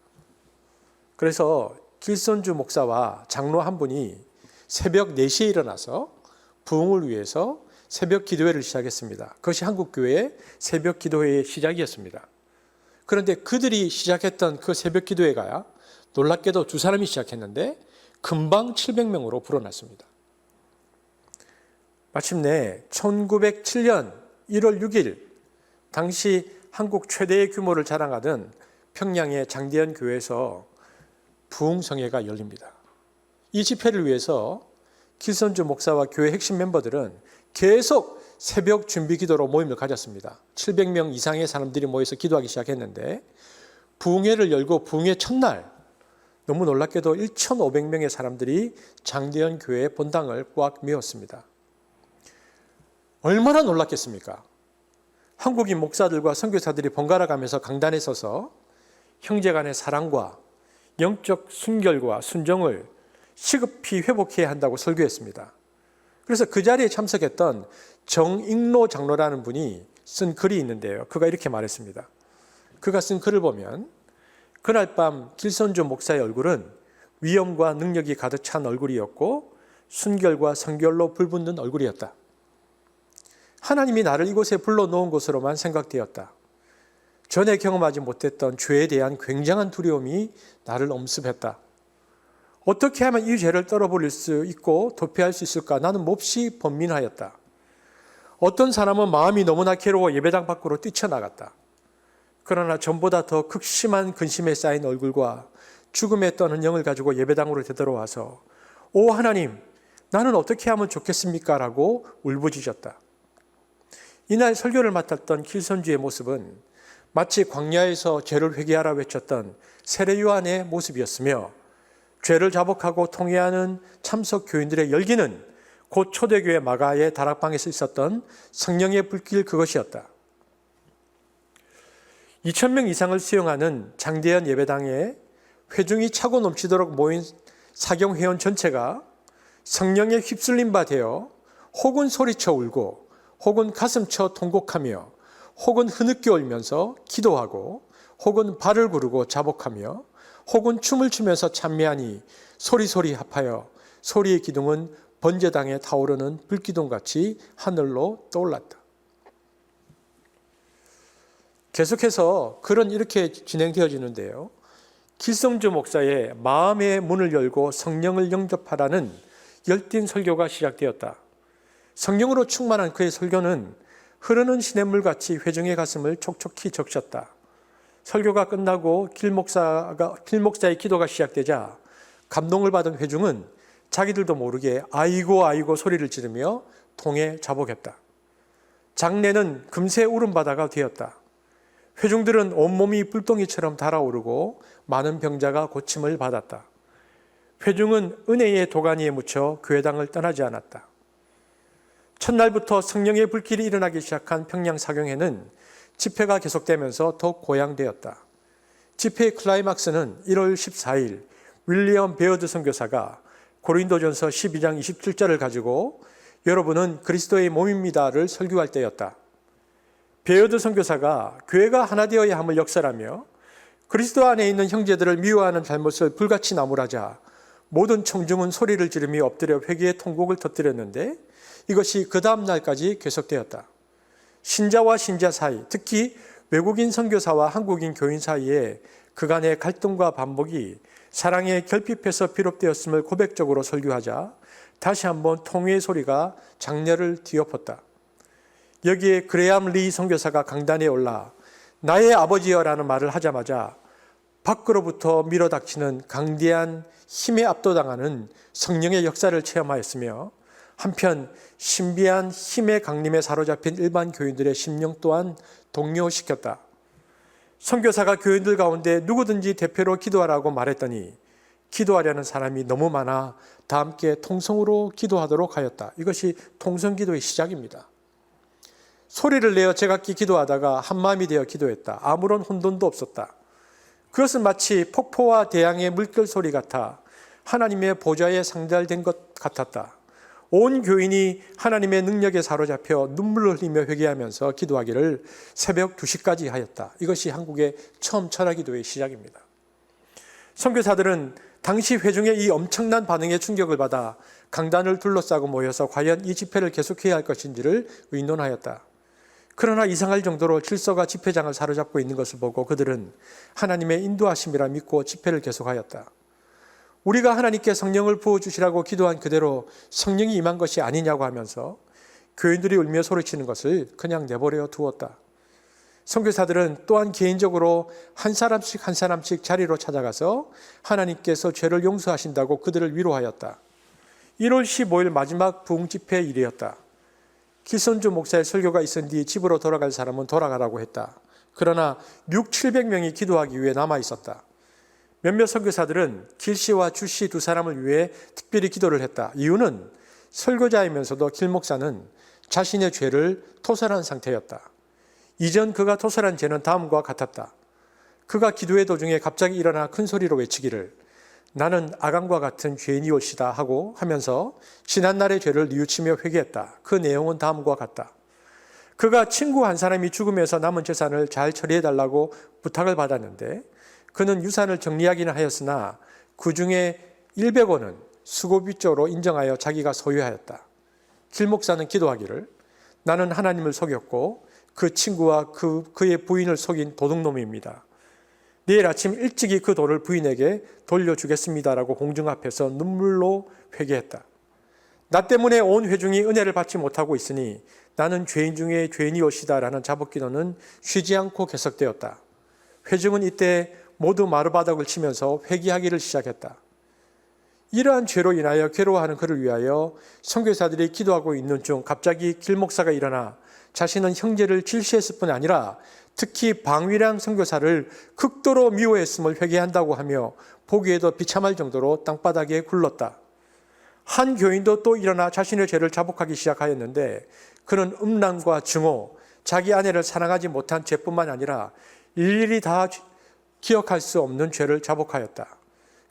그래서 길선주 목사와 장로 한 분이 새벽 4시에 일어나서 부흥을 위해서 새벽 기도회를 시작했습니다. 그것이 한국교회의 새벽 기도회의 시작이었습니다. 그런데 그들이 시작했던 그 새벽 기도회가 놀랍게도 2사람이 시작했는데 금방 700명으로 불어났습니다. 마침내 1907년 1월 6일 당시 한국 최대의 규모를 자랑하던 평양의 장대현 교회에서 부흥성회가 열립니다. 이 집회를 위해서 길선주 목사와 교회 핵심 멤버들은 계속 새벽 준비 기도로 모임을 가졌습니다. 700명 이상의 사람들이 모여서 기도하기 시작했는데 부흥회를 열고 부흥회 첫날 너무 놀랍게도 1,500명의 사람들이 장대현 교회의 본당을 꽉 메웠습니다. 얼마나 놀랐겠습니까? 한국인 목사들과 선교사들이 번갈아 가면서 강단에 서서 형제간의 사랑과 영적 순결과 순정을 시급히 회복해야 한다고 설교했습니다. 그래서 그 자리에 참석했던 정익로 장로라는 분이 쓴 글이 있는데요. 그가 이렇게 말했습니다. 그가 쓴 글을 보면 그날 밤 길선주 목사의 얼굴은 위엄과 능력이 가득 찬 얼굴이었고 순결과 성결로 불붙는 얼굴이었다. 하나님이 나를 이곳에 불러놓은 것으로만 생각되었다. 전에 경험하지 못했던 죄에 대한 굉장한 두려움이 나를 엄습했다. 어떻게 하면 이 죄를 떨어버릴 수 있고 도피할 수 있을까? 나는 몹시 번민하였다. 어떤 사람은 마음이 너무나 괴로워 예배당 밖으로 뛰쳐나갔다. 그러나 전보다 더 극심한 근심에 쌓인 얼굴과 죽음에 떠는 영을 가지고 예배당으로 되돌아와서 오 하나님, 나는 어떻게 하면 좋겠습니까? 라고 울부짖었다. 이날 설교를 맡았던 길선주의 모습은 마치 광야에서 죄를 회개하라 외쳤던 세례 요한의 모습이었으며 죄를 자복하고 통회하는 참석 교인들의 열기는 곧 초대교회 마가의 다락방에서 있었던 성령의 불길 그것이었다. 2,000명 이상을 수용하는 장대현 예배당에 회중이 차고 넘치도록 모인 사경회원 전체가 성령에 휩쓸린 바 되어 혹은 소리쳐 울고 혹은 가슴쳐 통곡하며 혹은 흐느껴 울면서 기도하고 혹은 발을 구르고 자복하며 혹은 춤을 추면서 찬미하니 소리소리 합하여 소리의 기둥은 번제당에 타오르는 불기둥같이 하늘로 떠올랐다. 계속해서 글은 이렇게 진행되어지는데요. 길선주 목사의 마음의 문을 열고 성령을 영접하라는 열띤 설교가 시작되었다. 성령으로 충만한 그의 설교는 흐르는 시냇물같이 회중의 가슴을 촉촉히 적셨다. 설교가 끝나고 길 목사의 기도가 시작되자 감동을 받은 회중은 자기들도 모르게 아이고 아이고 소리를 지르며 통에 자복했다. 장례는 금세 울음바다가 되었다. 회중들은 온몸이 불덩이처럼 달아오르고 많은 병자가 고침을 받았다. 회중은 은혜의 도가니에 묻혀 교회당을 떠나지 않았다. 첫날부터 성령의 불길이 일어나기 시작한 평양 사경회는 집회가 계속되면서 더욱 고양되었다. 집회의 클라이막스는 1월 14일 윌리엄 베어드 선교사가 고린도전서 12장 27절을 가지고 여러분은 그리스도의 몸입니다를 설교할 때였다. 베어드 선교사가 교회가 하나 되어야 함을 역설하며 그리스도 안에 있는 형제들을 미워하는 잘못을 불같이 나무라자 모든 청중은 소리를 지르며 엎드려 회개의 통곡을 터뜨렸는데 이것이 그 다음 날까지 계속되었다. 신자와 신자 사이, 특히 외국인 선교사와 한국인 교인 사이에 그간의 갈등과 반복이 사랑에 결핍해서 비롯되었음을 고백적으로 설교하자 다시 한번 통회의 소리가 장렬을 뒤엎었다. 여기에 그레암 리 선교사가 강단에 올라 나의 아버지여라는 말을 하자마자 밖으로부터 밀어닥치는 강대한 힘에 압도당하는 성령의 역사를 체험하였으며 한편 신비한 힘의 강림에 사로잡힌 일반 교인들의 심령 또한 동요시켰다. 선교사가 교인들 가운데 누구든지 대표로 기도하라고 말했더니 기도하려는 사람이 너무 많아 다 함께 통성으로 기도하도록 하였다. 이것이 통성기도의 시작입니다. 소리를 내어 제각기 기도하다가 한마음이 되어 기도했다. 아무런 혼돈도 없었다. 그것은 마치 폭포와 대양의 물결 소리 같아 하나님의 보좌에 상달된 것 같았다. 온 교인이 하나님의 능력에 사로잡혀 눈물을 흘리며 회개하면서 기도하기를 새벽 2시까지 하였다. 이것이 한국의 처음 철학기도의 시작입니다. 선교사들은 당시 회중의 이 엄청난 반응에 충격을 받아 강단을 둘러싸고 모여서 과연 이 집회를 계속해야 할 것인지를 의논하였다. 그러나 이상할 정도로 질서가 집회장을 사로잡고 있는 것을 보고 그들은 하나님의 인도하심이라 믿고 집회를 계속하였다. 우리가 하나님께 성령을 부어주시라고 기도한 그대로 성령이 임한 것이 아니냐고 하면서 교인들이 울며 소리치는 것을 그냥 내버려 두었다. 선교사들은 또한 개인적으로 한 사람씩 자리로 찾아가서 하나님께서 죄를 용서하신다고 그들을 위로하였다. 1월 15일 마지막 부흥집회 일이었다. 길선주 목사의 설교가 있은 뒤 집으로 돌아갈 사람은 돌아가라고 했다. 그러나 600~700명이 기도하기 위해 남아 있었다. 몇몇 선교사들은 길씨와 주씨 두 사람을 위해 특별히 기도를 했다. 이유는 설교자이면서도 길 목사는 자신의 죄를 토설한 상태였다. 이전 그가 토설한 죄는 다음과 같았다. 그가 기도의 도중에 갑자기 일어나 큰 소리로 외치기를 나는 아간과 같은 죄인이올시다 하고 하면서 지난날의 죄를 뉘우치며 회개했다. 그 내용은 다음과 같다. 그가 친구 한 사람이 죽으면서 남은 재산을 잘 처리해달라고 부탁을 받았는데 그는 유산을 정리하기는 하였으나 그 중에 100원은 수고비조로 인정하여 자기가 소유하였다. 길 목사는 기도하기를 나는 하나님을 속였고 그 친구와 그의 부인을 속인 도둑놈입니다. 내일 아침 일찍이 그 돈을 부인에게 돌려주겠습니다라고 공중 앞에서 눈물로 회개했다. 나 때문에 온 회중이 은혜를 받지 못하고 있으니 나는 죄인 중에 죄인이올시다라는 자복기도는 쉬지 않고 계속되었다. 회중은 이때 모두 마루바닥을 치면서 회개하기를 시작했다. 이러한 죄로 인하여 괴로워하는 그를 위하여 선교사들이 기도하고 있는 중 갑자기 길 목사가 일어나 자신은 형제를 질시했을 뿐 아니라 특히 방위량 선교사를 극도로 미워했음을 회개한다고 하며 보기에도 비참할 정도로 땅바닥에 굴렀다. 한 교인도 또 일어나 자신의 죄를 자복하기 시작하였는데 그는 음란과 증오, 자기 아내를 사랑하지 못한 죄뿐만 아니라 일일이 다 기억할 수 없는 죄를 자복하였다.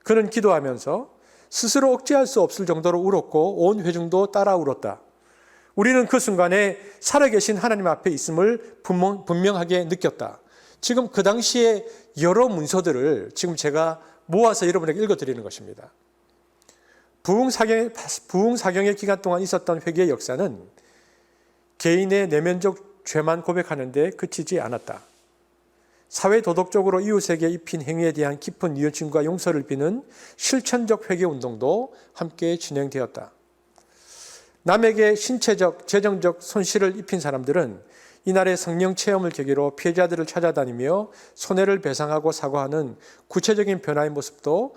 그는 기도하면서 스스로 억제할 수 없을 정도로 울었고 온 회중도 따라 울었다. 우리는 그 순간에 살아계신 하나님 앞에 있음을 분명하게 느꼈다. 지금 그 당시에 여러 문서들을 지금 제가 모아서 여러분에게 읽어드리는 것입니다. 부흥사경의 기간 동안 있었던 회개의 역사는 개인의 내면적 죄만 고백하는 데 그치지 않았다. 사회도덕적으로 이웃에게 입힌 행위에 대한 깊은 뉘우침과 용서를 비는 실천적 회개운동도 함께 진행되었다. 남에게 신체적, 재정적 손실을 입힌 사람들은 이날의 성령 체험을 계기로 피해자들을 찾아다니며 손해를 배상하고 사과하는 구체적인 변화의 모습도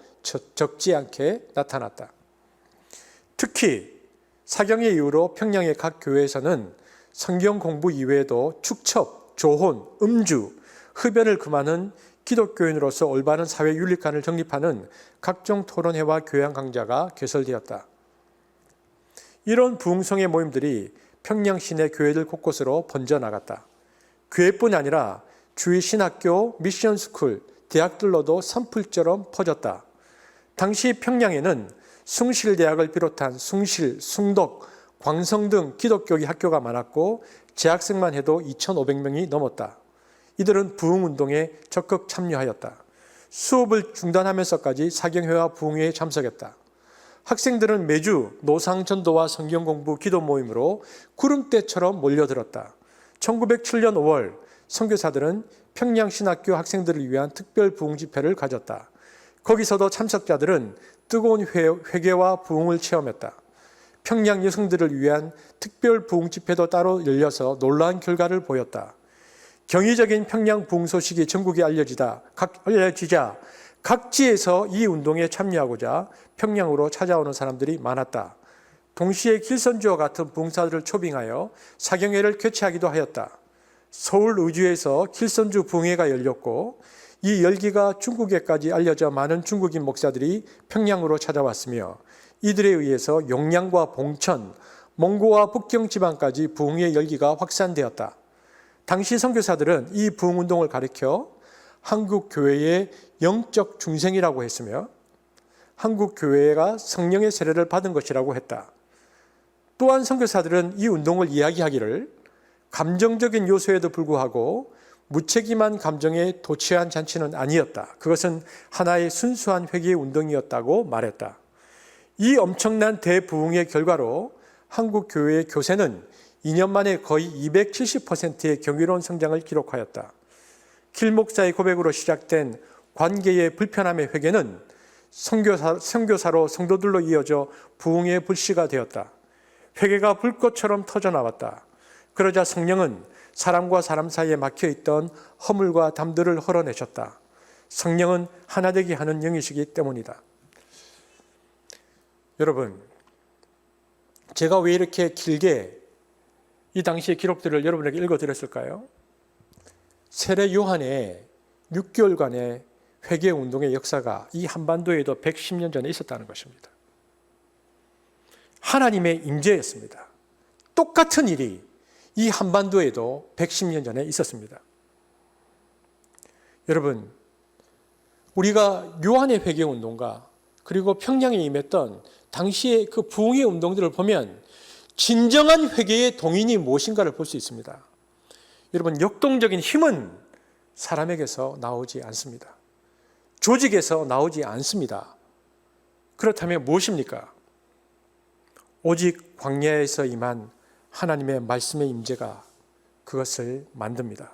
적지 않게 나타났다. 특히 사경의 이후로 평양의 각 교회에서는 성경 공부 이외에도 축첩, 조혼, 음주, 흡연을 금하는 기독교인으로서 올바른 사회 윤리관을 정립하는 각종 토론회와 교양 강좌가 개설되었다. 이런 부흥성의 모임들이 평양 시내 교회들 곳곳으로 번져나갔다. 교회뿐 아니라 주위 신학교, 미션스쿨, 대학들로도 산불처럼 퍼졌다. 당시 평양에는 숭실대학을 비롯한 숭실, 숭덕, 광성 등 기독교계 학교가 많았고 재학생만 해도 2,500명이 넘었다. 이들은 부흥운동에 적극 참여하였다. 수업을 중단하면서까지 사경회와 부흥회에 참석했다. 학생들은 매주 노상전도와 성경공부 기도 모임으로 구름대처럼 몰려들었다. 1907년 5월 선교사들은 평양신학교 학생들을 위한 특별 부흥 집회를 가졌다. 거기서도 참석자들은 뜨거운 회개와 부흥을 체험했다. 평양 여성들을 위한 특별 부흥 집회도 따로 열려서 놀라운 결과를 보였다. 경이적인 평양 부흥 소식이 전국에 알려지자 각지에서 이 운동에 참여하고자 평양으로 찾아오는 사람들이 많았다. 동시에 길선주와 같은 부흥사들을 초빙하여 사경회를 개최하기도 하였다. 서울 의주에서 길선주 부흥회가 열렸고 이 열기가 중국에까지 알려져 많은 중국인 목사들이 평양으로 찾아왔으며 이들에 의해서 용량과 봉천, 몽고와 북경 지방까지 부흥의 열기가 확산되었다. 당시 선교사들은 이 부흥운동을 가리켜 한국 교회의 영적 중생이라고 했으며 한국 교회가 성령의 세례를 받은 것이라고 했다. 또한 선교사들은 이 운동을 이야기하기를 감정적인 요소에도 불구하고 무책임한 감정에 도취한 잔치는 아니었다. 그것은 하나의 순수한 회개의 운동이었다고 말했다. 이 엄청난 대부흥의 결과로 한국 교회의 교세는 2년 만에 거의 270%의 경이로운 성장을 기록하였다. 킬 목사의 고백으로 시작된 관계의 불편함의 회개는 선교사로 성도들로 이어져 부흥의 불씨가 되었다. 회개가 불꽃처럼 터져나왔다. 그러자 성령은 사람과 사람 사이에 막혀있던 허물과 담들을 헐어내셨다. 성령은 하나 되게 하는 영이시기 때문이다. 여러분, 제가 왜 이렇게 길게 이 당시의 기록들을 여러분에게 읽어드렸을까요? 세례 요한의 6개월간의 회개 운동의 역사가 이 한반도에도 110년 전에 있었다는 것입니다. 하나님의 임재였습니다. 똑같은 일이 이 한반도에도 110년 전에 있었습니다. 여러분, 우리가 요한의 회개 운동과 그리고 평양에 임했던 당시의 그 부흥의 운동들을 보면 진정한 회개의 동인이 무엇인가를 볼 수 있습니다. 여러분, 역동적인 힘은 사람에게서 나오지 않습니다. 조직에서 나오지 않습니다. 그렇다면 무엇입니까? 오직 광야에서 임한 하나님의 말씀의 임재가 그것을 만듭니다.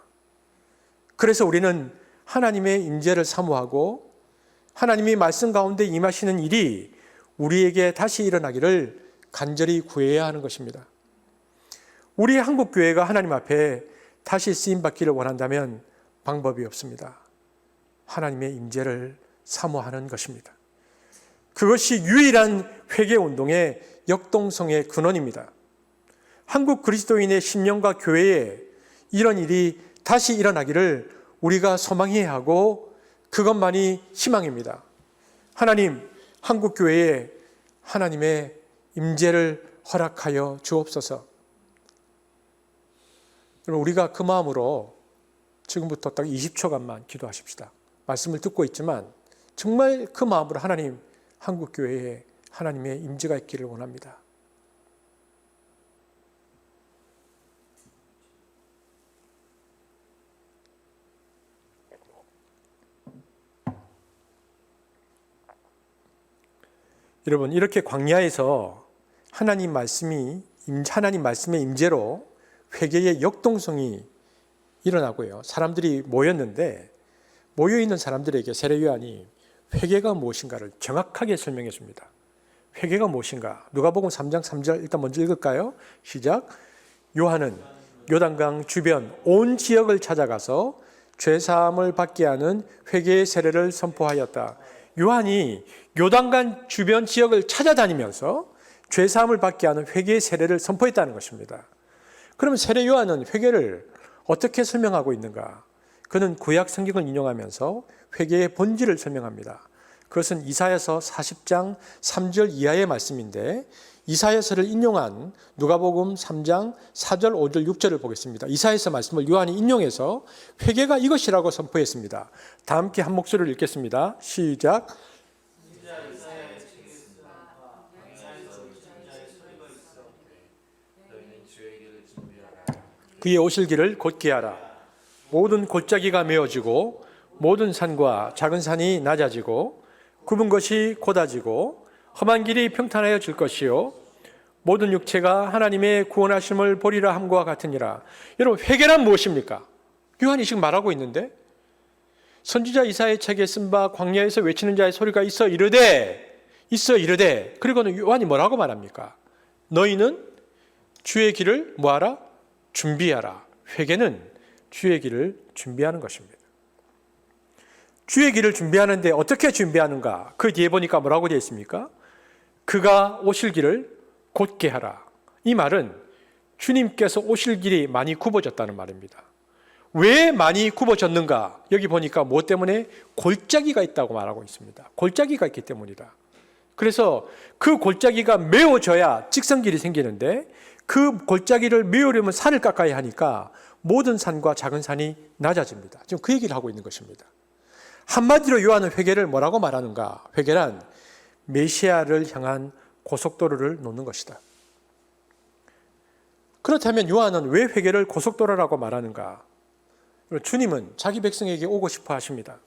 그래서 우리는 하나님의 임재를 사모하고 하나님이 말씀 가운데 임하시는 일이 우리에게 다시 일어나기를 간절히 구해야 하는 것입니다. 우리 한국교회가 하나님 앞에 다시 쓰임받기를 원한다면 방법이 없습니다. 하나님의 임재를 사모하는 것입니다. 그것이 유일한 회개운동의 역동성의 근원입니다. 한국 그리스도인의 신령과 교회에 이런 일이 다시 일어나기를 우리가 소망해야 하고 그것만이 희망입니다. 하나님, 한국 교회에 하나님의 임재를 허락하여 주옵소서. 우리가 그 마음으로 지금부터 딱 20초간만 기도하십시다. 말씀을 듣고 있지만 정말 그 마음으로 하나님, 한국 교회에 하나님의 임재가 있기를 원합니다. 여러분, 이렇게 광야에서 하나님 말씀의 임재로 회개의 역동성이 일어나고요. 사람들이 모였는데 모여있는 사람들에게 세례 요한이 회개가 무엇인가를 정확하게 설명해 줍니다. 회개가 무엇인가? 누가복음 3장 3절 일단 먼저 읽을까요? 시작. 요한은 요단강 주변 온 지역을 찾아가서 죄사함을 받게 하는 회개의 세례를 선포하였다. 요한이 요단강 주변 지역을 찾아다니면서 죄사함을 받게 하는 회개의 세례를 선포했다는 것입니다. 그러면 세례 요한은 회개를 어떻게 설명하고 있는가? 그는 구약 성경을 인용하면서 회개의 본질을 설명합니다. 그것은 이사야서 40장 3절 이하의 말씀인데 이사야서를 인용한 누가복음 3장 4절, 5절, 6절을 보겠습니다. 이사야서 말씀을 요한이 인용해서 회개가 이것이라고 선포했습니다. 다 함께 한 목소리를 읽겠습니다. 시작. 그의 오실 길을 곧게 하라. 모든 골짜기가 메어지고 모든 산과 작은 산이 낮아지고 굽은 것이 곧아지고 험한 길이 평탄하여질 것이요 모든 육체가 하나님의 구원하심을 보리라 함과 같으니라. 여러분, 회개란 무엇입니까? 요한이 지금 말하고 있는데 선지자 이사야의 책에 쓴 바 광야에서 외치는 자의 소리가 있어 이르되 그리고는 요한이 뭐라고 말합니까? 너희는 주의 길을 뭐하라? 준비하라. 회개는 주의 길을 준비하는 것입니다. 주의 길을 준비하는데 어떻게 준비하는가? 그 뒤에 보니까 뭐라고 되어 있습니까? 그가 오실 길을 곧게 하라. 이 말은 주님께서 오실 길이 많이 굽어졌다는 말입니다. 왜 많이 굽어졌는가? 여기 보니까 무엇 때문에? 골짜기가 있다고 말하고 있습니다. 골짜기가 있기 때문이다. 그래서 그 골짜기가 메워져야 직선길이 생기는데 그 골짜기를 메우려면 산을 깎아야 하니까 모든 산과 작은 산이 낮아집니다. 지금 그 얘기를 하고 있는 것입니다. 한마디로 요한은 회개를 뭐라고 말하는가? 회개란 메시아를 향한 고속도로를 놓는 것이다. 그렇다면 요한은 왜 회개를 고속도로라고 말하는가? 주님은 자기 백성에게 오고 싶어 하십니다.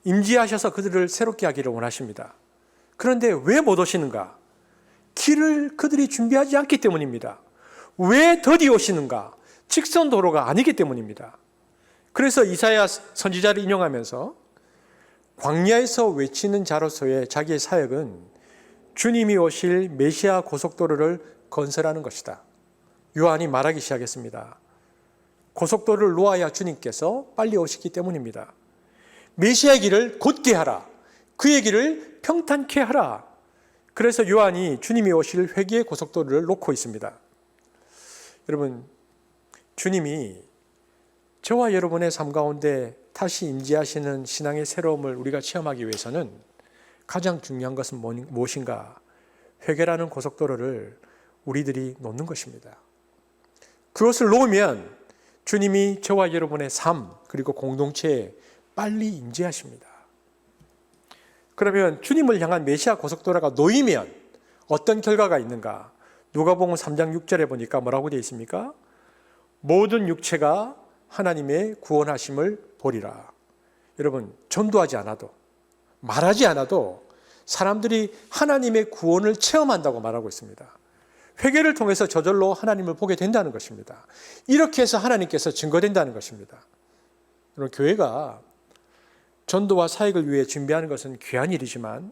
임재하셔서 그들을 새롭게 하기를 원하십니다. 그런데 왜 못 오시는가? 길을 그들이 준비하지 않기 때문입니다. 왜 더디 오시는가? 직선 도로가 아니기 때문입니다. 그래서 이사야 선지자를 인용하면서 광야에서 외치는 자로서의 자기의 사역은 주님이 오실 메시아 고속도로를 건설하는 것이다. 요한이 말하기 시작했습니다. 고속도로를 놓아야 주님께서 빨리 오시기 때문입니다. 메시아의 길을 곧게 하라. 그의 길을 평탄케 하라. 그래서 요한이 주님이 오실 회개의 고속도로를 놓고 있습니다. 여러분, 주님이 저와 여러분의 삶 가운데 다시 임재하시는 신앙의 새로움을 우리가 체험하기 위해서는 가장 중요한 것은 무엇인가? 회개라는 고속도로를 우리들이 놓는 것입니다. 그것을 놓으면 주님이 저와 여러분의 삶 그리고 공동체에 빨리 임재하십니다. 그러면 주님을 향한 메시아 고속도로가 놓이면 어떤 결과가 있는가? 누가복음 3장 6절에 보니까 뭐라고 되어 있습니까? 모든 육체가 하나님의 구원하심을 보리라. 여러분, 전도하지 않아도, 말하지 않아도 사람들이 하나님의 구원을 체험한다고 말하고 있습니다. 회개를 통해서 저절로 하나님을 보게 된다는 것입니다. 이렇게 해서 하나님께서 증거된다는 것입니다. 여러분, 교회가 전도와 사역을 위해 준비하는 것은 귀한 일이지만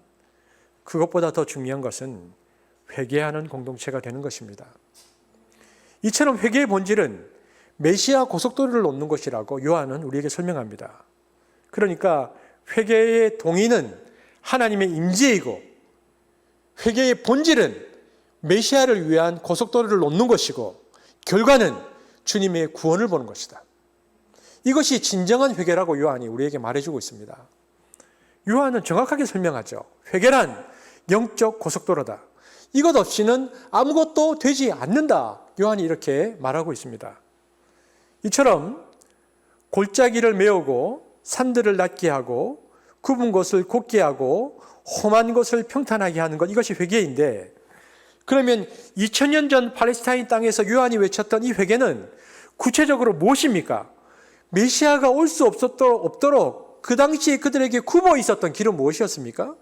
그것보다 더 중요한 것은 회개하는 공동체가 되는 것입니다. 이처럼 회개의 본질은 메시아 고속도로를 놓는 것이라고 요한은 우리에게 설명합니다. 그러니까 회개의 동의는 하나님의 임재이고 회개의 본질은 메시아를 위한 고속도로를 놓는 것이고 결과는 주님의 구원을 보는 것이다. 이것이 진정한 회개라고 요한이 우리에게 말해주고 있습니다. 요한은 정확하게 설명하죠. 회개란 영적 고속도로다. 이것 없이는 아무것도 되지 않는다. 요한이 이렇게 말하고 있습니다. 이처럼 골짜기를 메우고 산들을 낮게 하고 굽은 곳을 곧게 하고 험한 곳을 평탄하게 하는 것, 이것이 회개인데, 그러면 2000년 전 팔레스타인 땅에서 요한이 외쳤던 이 회개는 구체적으로 무엇입니까? 메시아가 올 수 없도록 그 당시에 그들에게 굽어 있었던 길은 무엇이었습니까?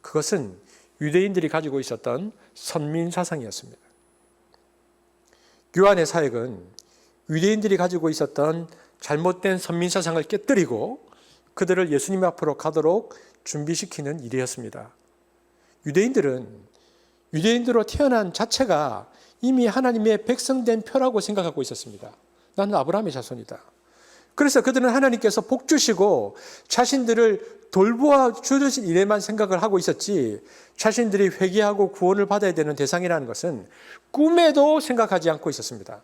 그것은 유대인들이 가지고 있었던 선민 사상이었습니다. 요한의 사역은 유대인들이 가지고 있었던 잘못된 선민 사상을 깨뜨리고 그들을 예수님 앞으로 가도록 준비시키는 일이었습니다. 유대인들로 태어난 자체가 이미 하나님의 백성된 표라고 생각하고 있었습니다. 나는 아브라함의 자손이다. 그래서 그들은 하나님께서 복 주시고 자신들을 돌보아 주신 일에만 생각을 하고 있었지, 자신들이 회개하고 구원을 받아야 되는 대상이라는 것은 꿈에도 생각하지 않고 있었습니다.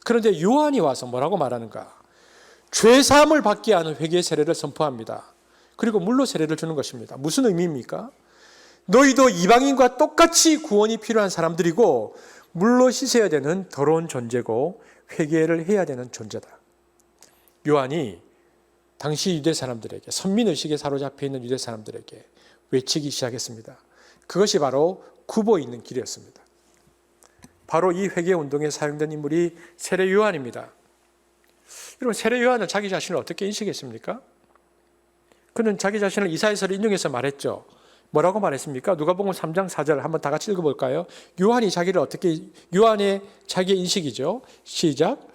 그런데 요한이 와서 뭐라고 말하는가? 죄사함을 받게 하는 회개의 세례를 선포합니다. 그리고 물로 세례를 주는 것입니다. 무슨 의미입니까? 너희도 이방인과 똑같이 구원이 필요한 사람들이고 물로 씻어야 되는 더러운 존재고 회개를 해야 되는 존재다. 요한이 당시 유대 사람들에게, 선민의식에 사로잡혀 있는 유대 사람들에게 외치기 시작했습니다. 그것이 바로 굽어 있는 길이었습니다. 바로 이 회개운동에 사용된 인물이 세례 요한입니다. 여러분, 세례 요한은 자기 자신을 어떻게 인식했습니까? 그는 자기 자신을 이사야서를 인용해서 말했죠. 뭐라고 말했습니까? 누가복음 3장 4절 한번 다 같이 읽어볼까요? 요한이 자기를 어떻게, 요한의 자기의 인식이죠. 시작.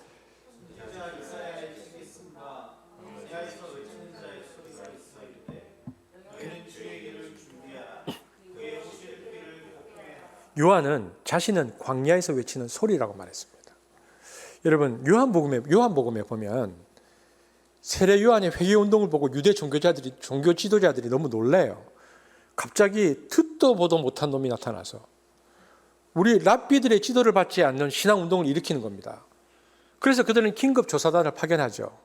요한은 자신은 광야에서 외치는 소리라고 말했습니다. 여러분, 요한복음에 보면 세례 요한의 회개운동을 보고 유대 종교 지도자들이 너무 놀래요. 갑자기 듣도 보도 못한 놈이 나타나서 우리 랍비들의 지도를 받지 않는 신앙운동을 일으키는 겁니다. 그래서 그들은 긴급 조사단을 파견하죠.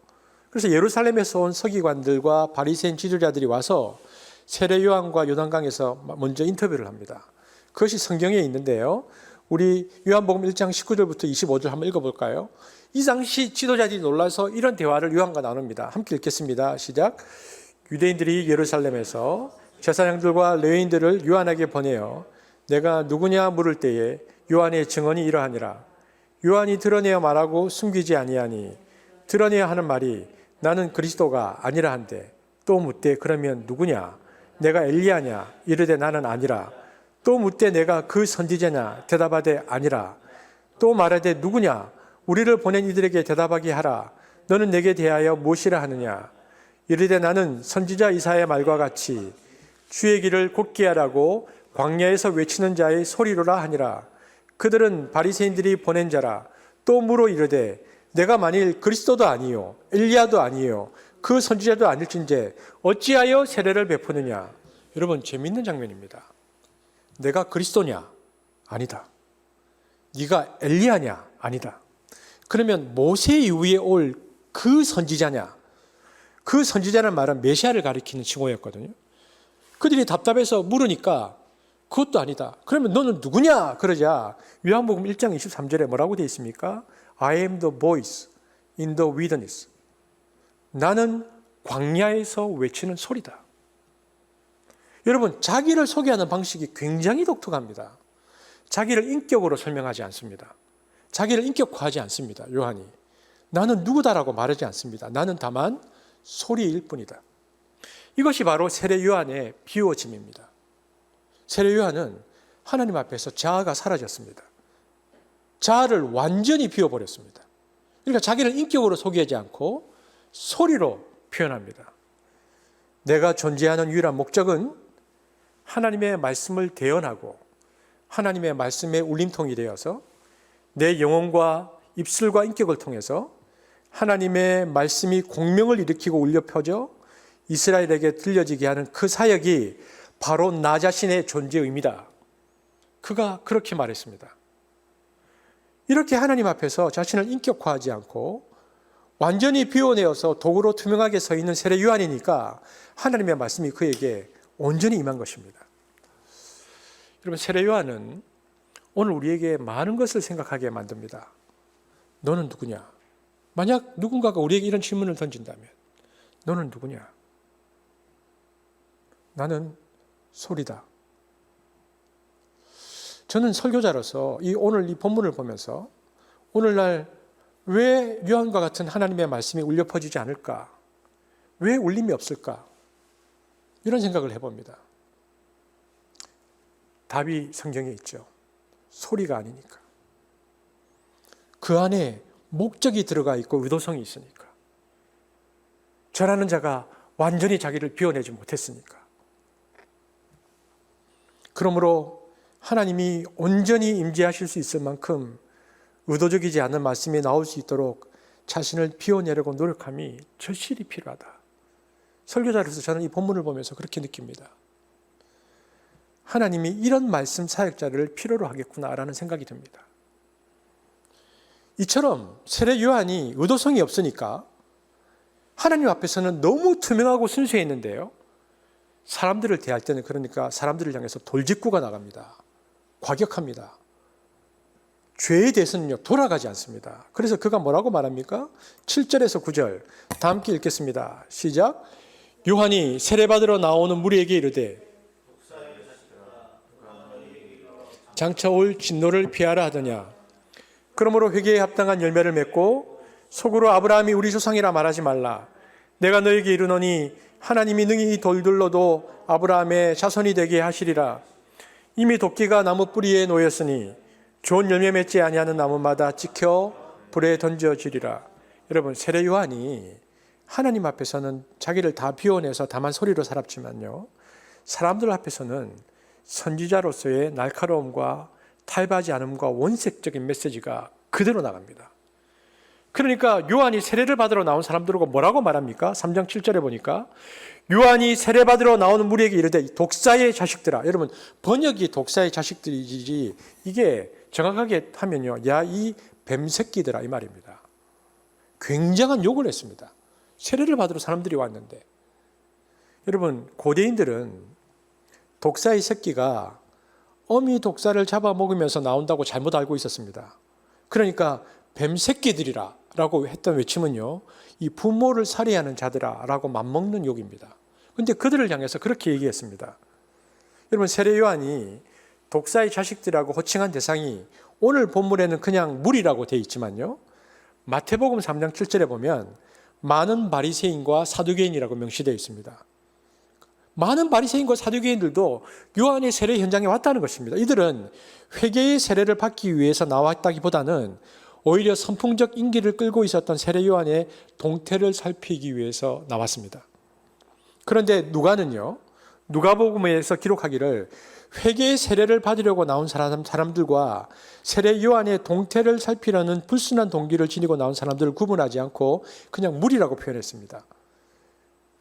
그래서 예루살렘에서 온 서기관들과 바리새인 지도자들이 와서 세례 요한과 요단강에서 먼저 인터뷰를 합니다. 그것이 성경에 있는데요. 우리 요한복음 1장 19절부터 25절 한번 읽어볼까요? 이 당시 지도자들이 놀라서 이런 대화를 요한과 나눕니다. 함께 읽겠습니다. 시작. 유대인들이 예루살렘에서 제사장들과 레위인들을 요한에게 보내어 내가 누구냐 물을 때에 요한의 증언이 이러하니라. 요한이 드러내어 말하고 숨기지 아니하니 드러내야 하는 말이 나는 그리스도가 아니라 한데 또 묻되 그러면 누구냐? 내가 엘리야냐? 이르되 나는 아니라. 또 묻되 내가 그 선지자냐? 대답하되 아니라. 또 말하되 누구냐? 우리를 보낸 이들에게 대답하게 하라. 너는 내게 대하여 무엇이라 하느냐? 이르되 나는 선지자 이사야의 말과 같이 주의 길을 곧게 하라고 광야에서 외치는 자의 소리로라 하니라. 그들은 바리새인들이 보낸 자라. 또 물어 이르되 내가 만일 그리스도도 아니요 엘리야도 아니요 그 선지자도 아닐진데 어찌하여 세례를 베푸느냐? 여러분, 재미있는 장면입니다. 내가 그리스도냐? 아니다. 네가 엘리야냐? 아니다. 그러면 모세 이후에 올 그 선지자냐? 그 선지자는 말은 메시아를 가리키는 칭호였거든요. 그들이 답답해서 물으니까 그것도 아니다. 그러면 너는 누구냐? 그러자 요한복음 1장 23절에 뭐라고 되어 있습니까? I am the voice in the wilderness. 나는 광야에서 외치는 소리다. 여러분, 자기를 소개하는 방식이 굉장히 독특합니다. 자기를 인격으로 설명하지 않습니다. 자기를 인격화하지 않습니다. 요한이. 나는 누구다라고 말하지 않습니다. 나는 다만 소리일 뿐이다. 이것이 바로 세례 요한의 비워짐입니다. 세례 요한은 하나님 앞에서 자아가 사라졌습니다. 자아를 완전히 비워버렸습니다. 그러니까 자기를 인격으로 소개하지 않고 소리로 표현합니다. 내가 존재하는 유일한 목적은 하나님의 말씀을 대언하고 하나님의 말씀의 울림통이 되어서 내 영혼과 입술과 인격을 통해서 하나님의 말씀이 공명을 일으키고 울려 펴져 이스라엘에게 들려지게 하는 그 사역이 바로 나 자신의 존재 의미다. 그가 그렇게 말했습니다. 이렇게 하나님 앞에서 자신을 인격화하지 않고 완전히 비워내어서 도구로 투명하게 서 있는 세례 요한이니까 하나님의 말씀이 그에게 온전히 임한 것입니다. 여러분, 세례 요한은 오늘 우리에게 많은 것을 생각하게 만듭니다. 너는 누구냐? 만약 누군가가 우리에게 이런 질문을 던진다면 너는 누구냐? 나는 소리다. 저는 설교자로서 오늘 이 본문을 보면서 오늘날 왜 요한과 같은 하나님의 말씀이 울려 퍼지지 않을까? 왜 울림이 없을까? 이런 생각을 해봅니다. 답이 성경에 있죠. 소리가 아니니까. 그 안에 목적이 들어가 있고 의도성이 있으니까. 전하는 자가 완전히 자기를 비워내지 못했으니까. 그러므로 하나님이 온전히 임재하실 수 있을 만큼 의도적이지 않은 말씀이 나올 수 있도록 자신을 비워내려고 노력함이 절실히 필요하다. 설교자로서 저는 이 본문을 보면서 그렇게 느낍니다. 하나님이 이런 말씀 사역자를 필요로 하겠구나라는 생각이 듭니다. 이처럼 세례 요한이 의도성이 없으니까 하나님 앞에서는 너무 투명하고 순수했는데요. 사람들을 대할 때는 그러니까 사람들을 향해서 돌직구가 나갑니다. 과격합니다. 죄에 대해서는요, 돌아가지 않습니다. 그래서 그가 뭐라고 말합니까? 7절에서 9절 다 함께 읽겠습니다. 시작. 요한이 세례받으러 나오는 무리에게 이르되 장차 올 진노를 피하라 하더냐. 그러므로 회개에 합당한 열매를 맺고 속으로 아브라함이 우리 조상이라 말하지 말라. 내가 너에게 이르노니 하나님이 능히 이 돌들로도 아브라함의 자손이 되게 하시리라. 이미 도끼가 나무 뿌리에 놓였으니 좋은 열매 맺지 아니하는 나무마다 찍혀 불에 던져지리라. 여러분, 세례 요한이 하나님 앞에서는 자기를 다 비워내서 다만 소리로 살았지만요, 사람들 앞에서는 선지자로서의 날카로움과 탈바지 않음과 원색적인 메시지가 그대로 나갑니다. 그러니까 요한이 세례를 받으러 나온 사람들하고 뭐라고 말합니까? 3장 7절에 보니까 요한이 세례 받으러 나오는 무리에게 이르되 독사의 자식들아. 여러분, 번역이 독사의 자식들이지 이게 정확하게 하면요, 야 이 뱀새끼들아 이 말입니다. 굉장한 욕을 했습니다. 세례를 받으러 사람들이 왔는데. 여러분, 고대인들은 독사의 새끼가 어미 독사를 잡아먹으면서 나온다고 잘못 알고 있었습니다. 그러니까 뱀새끼들이라 라고 했던 외침은요, 이 부모를 살해하는 자들아 라고 맞먹는 욕입니다. 그런데 그들을 향해서 그렇게 얘기했습니다. 여러분, 세례 요한이 독사의 자식들하고 호칭한 대상이 오늘 본문에는 그냥 무리라고 되어 있지만요, 마태복음 3장 7절에 보면 많은 바리새인과 사두개인이라고 명시되어 있습니다. 많은 바리새인과 사두개인들도 요한의 세례 현장에 왔다는 것입니다. 이들은 회개의 세례를 받기 위해서 나왔다기보다는 오히려 선풍적 인기를 끌고 있었던 세례 요한의 동태를 살피기 위해서 나왔습니다. 그런데 누가는요, 누가복음에서 기록하기를 회개의 세례를 받으려고 나온 사람들과 세례 요한의 동태를 살피려는 불순한 동기를 지니고 나온 사람들을 구분하지 않고 그냥 무리라고 표현했습니다.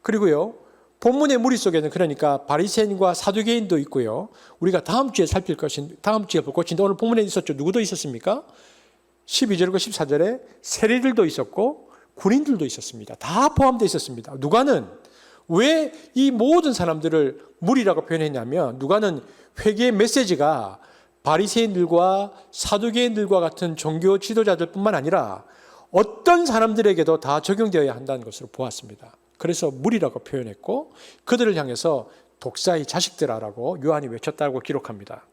그리고요, 본문의 무리 속에는 그러니까 바리새인과 사두개인도 있고요. 우리가 다음 주에 볼 것인데 오늘 본문에 있었죠. 누구도 있었습니까? 12절과 14절에 세리들도 있었고 군인들도 있었습니다. 다 포함되어 있었습니다. 누가는 왜 이 모든 사람들을 무리라고 표현했냐면 누가는 회개의 메시지가 바리새인들과 사두개인들과 같은 종교 지도자들뿐만 아니라 어떤 사람들에게도 다 적용되어야 한다는 것으로 보았습니다. 그래서 무리라고 표현했고 그들을 향해서 독사의 자식들아라고 요한이 외쳤다고 기록합니다.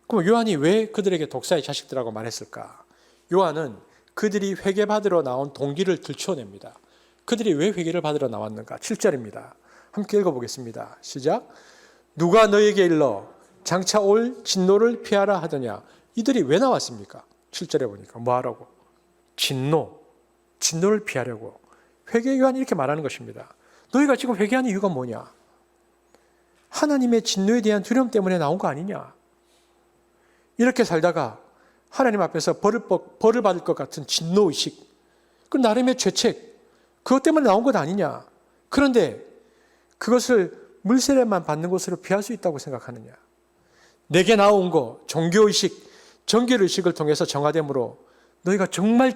그럼 요한이 왜 그들에게 독사의 자식들아라고 말했을까? 요한은 그들이 회개받으러 나온 동기를 들춰냅니다. 그들이 왜 회개를 받으러 나왔는가? 7절입니다. 함께 읽어보겠습니다. 시작. 누가 너에게 일러 장차 올 진노를 피하라 하더냐? 이들이 왜 나왔습니까? 7절에 보니까 뭐하라고? 진노를 피하려고. 회개 요한이 이렇게 말하는 것입니다. 너희가 지금 회개하는 이유가 뭐냐? 하나님의 진노에 대한 두려움 때문에 나온 거 아니냐? 이렇게 살다가 하나님 앞에서 벌을 받을 것 같은 진노의식, 그 나름의 죄책, 그것 때문에 나온 것 아니냐? 그런데 그것을 물세례만 받는 것으로 피할 수 있다고 생각하느냐? 내게 나온 거, 종교의식, 정결의식을 통해서 정화됨으로 너희가 정말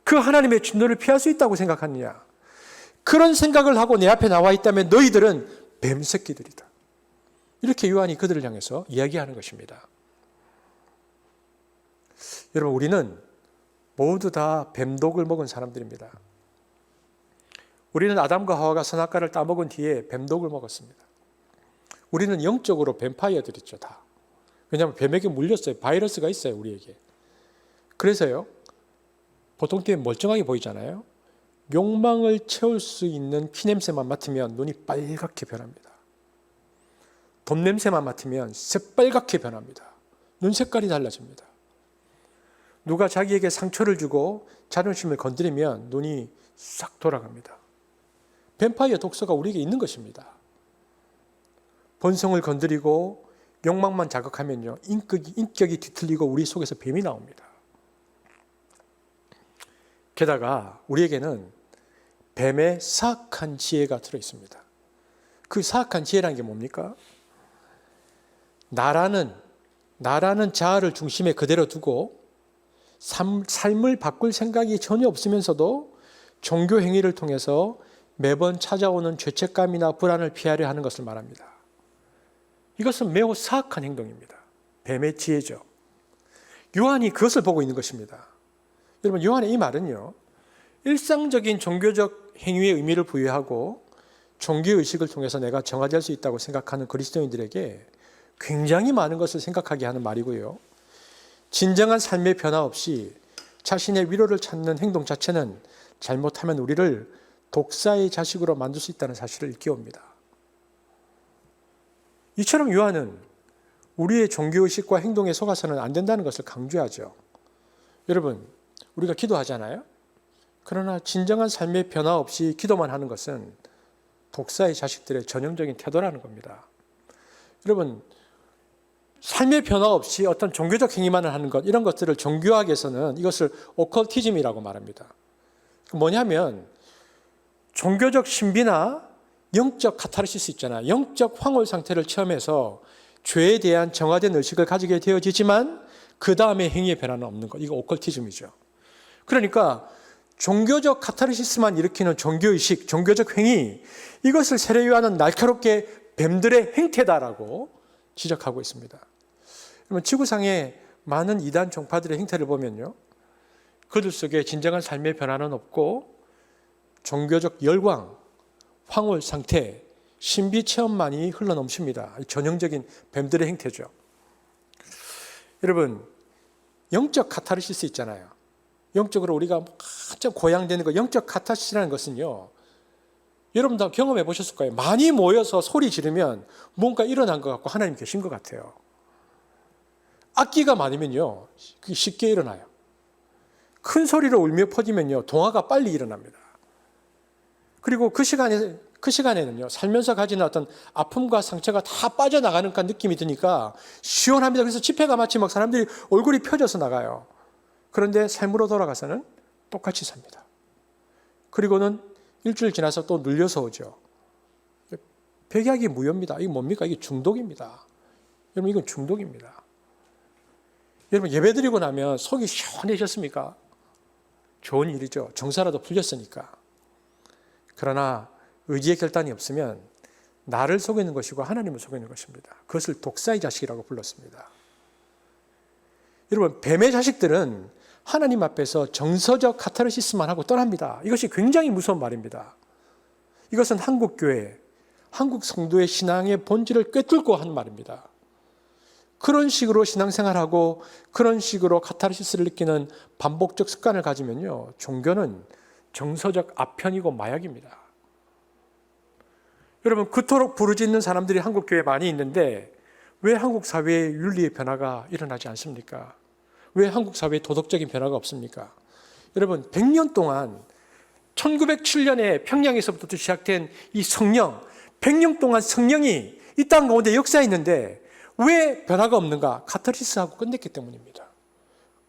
그 하나님의 진노를 피할 수 있다고 생각하느냐? 그런 생각을 하고 내 앞에 나와 있다면 너희들은 뱀새끼들이다. 이렇게 요한이 그들을 향해서 이야기하는 것입니다. 여러분, 우리는 모두 다 뱀독을 먹은 사람들입니다. 우리는 아담과 하와가 선악과를 따먹은 뒤에 뱀독을 먹었습니다. 우리는 영적으로 뱀파이어들이죠, 다. 왜냐하면 뱀에게 물렸어요. 바이러스가 있어요, 우리에게. 그래서요, 보통 때문에 멀쩡하게 보이잖아요. 욕망을 채울 수 있는 피냄새만 맡으면 눈이 빨갛게 변합니다. 돈 냄새만 맡으면 새빨갛게 변합니다. 눈 색깔이 달라집니다. 누가 자기에게 상처를 주고 자존심을 건드리면 눈이 싹 돌아갑니다. 뱀파이어 독소가 우리에게 있는 것입니다. 본성을 건드리고 욕망만 자극하면요, 인격이 뒤틀리고 우리 속에서 뱀이 나옵니다. 게다가 우리에게는 뱀의 사악한 지혜가 들어있습니다. 그 사악한 지혜라는 게 뭡니까? 나라는 자아를 중심에 그대로 두고 삶을 바꿀 생각이 전혀 없으면서도 종교 행위를 통해서 매번 찾아오는 죄책감이나 불안을 피하려 하는 것을 말합니다. 이것은 매우 사악한 행동입니다. 뱀의 지혜죠. 요한이 그것을 보고 있는 것입니다. 여러분, 요한의 이 말은요, 일상적인 종교적 행위의 의미를 부여하고 종교의식을 통해서 내가 정화될 수 있다고 생각하는 그리스도인들에게 굉장히 많은 것을 생각하게 하는 말이고요. 진정한 삶의 변화 없이 자신의 위로를 찾는 행동 자체는 잘못하면 우리를 독사의 자식으로 만들 수 있다는 사실을 일깨웁니다. 이처럼 요한은 우리의 종교의식과 행동에 속아서는 안 된다는 것을 강조하죠. 여러분, 우리가 기도하잖아요. 그러나 진정한 삶의 변화 없이 기도만 하는 것은 독사의 자식들의 전형적인 태도라는 겁니다. 여러분, 삶의 변화 없이 어떤 종교적 행위만 하는 것, 이런 것들을 종교학에서는 이것을 오컬티즘이라고 말합니다. 뭐냐면 종교적 신비나 영적 카타르시스 있잖아요. 영적 황홀 상태를 체험해서 죄에 대한 정화된 의식을 가지게 되어지지만 그 다음에 행위의 변화는 없는 것. 이거 오컬티즘이죠. 그러니까 종교적 카타르시스만 일으키는 종교의식, 종교적 행위, 이것을 세례 요한은 날카롭게 뱀들의 행태다라고 지적하고 있습니다. 그러면 지구상의 많은 이단 종파들의 행태를 보면요, 그들 속에 진정한 삶의 변화는 없고 종교적 열광, 황홀 상태, 신비 체험만이 흘러넘칩니다. 전형적인 뱀들의 행태죠. 여러분, 영적 카타르시스 있잖아요. 영적으로 우리가 한참 고양되는 거, 영적 카타시스라는 것은요, 여러분 다 경험해 보셨을 거예요. 많이 모여서 소리 지르면 뭔가 일어난 것 같고 하나님 계신 것 같아요. 악기가 많으면요, 그게 쉽게 일어나요. 큰 소리로 울며 퍼지면요, 동화가 빨리 일어납니다. 그리고 그 시간에는요, 살면서 가지는 어떤 아픔과 상처가 다 빠져나가는 듯한 느낌이 드니까 시원합니다. 그래서 집회가 마치 막 사람들이 얼굴이 펴져서 나가요. 그런데 삶으로 돌아가서는 똑같이 삽니다. 그리고는 일주일 지나서 또 눌려서 오죠. 백약이 무효입니다. 이게 뭡니까? 이게 중독입니다. 여러분, 이건 중독입니다. 여러분, 예배드리고 나면 속이 시원해졌습니까? 좋은 일이죠. 정사라도 풀렸으니까. 그러나 의지의 결단이 없으면 나를 속이는 것이고 하나님을 속이는 것입니다. 그것을 독사의 자식이라고 불렀습니다. 여러분, 뱀의 자식들은 하나님 앞에서 정서적 카타르시스만 하고 떠납니다. 이것이 굉장히 무서운 말입니다. 이것은 한국 교회, 한국 성도의 신앙의 본질을 꿰뚫고 한 말입니다. 그런 식으로 신앙생활하고 그런 식으로 카타르시스를 느끼는 반복적 습관을 가지면요, 종교는 정서적 아편이고 마약입니다. 여러분, 그토록 부르짖는 사람들이 한국 교회에 많이 있는데 왜 한국 사회의 윤리의 변화가 일어나지 않습니까? 왜 한국 사회에 도덕적인 변화가 없습니까? 여러분, 100년 동안 1907년에 평양에서부터 시작된 이 성령, 100년 동안 성령이 이 땅 가운데 역사했는데 왜 변화가 없는가? 카타르시스하고 끝냈기 때문입니다.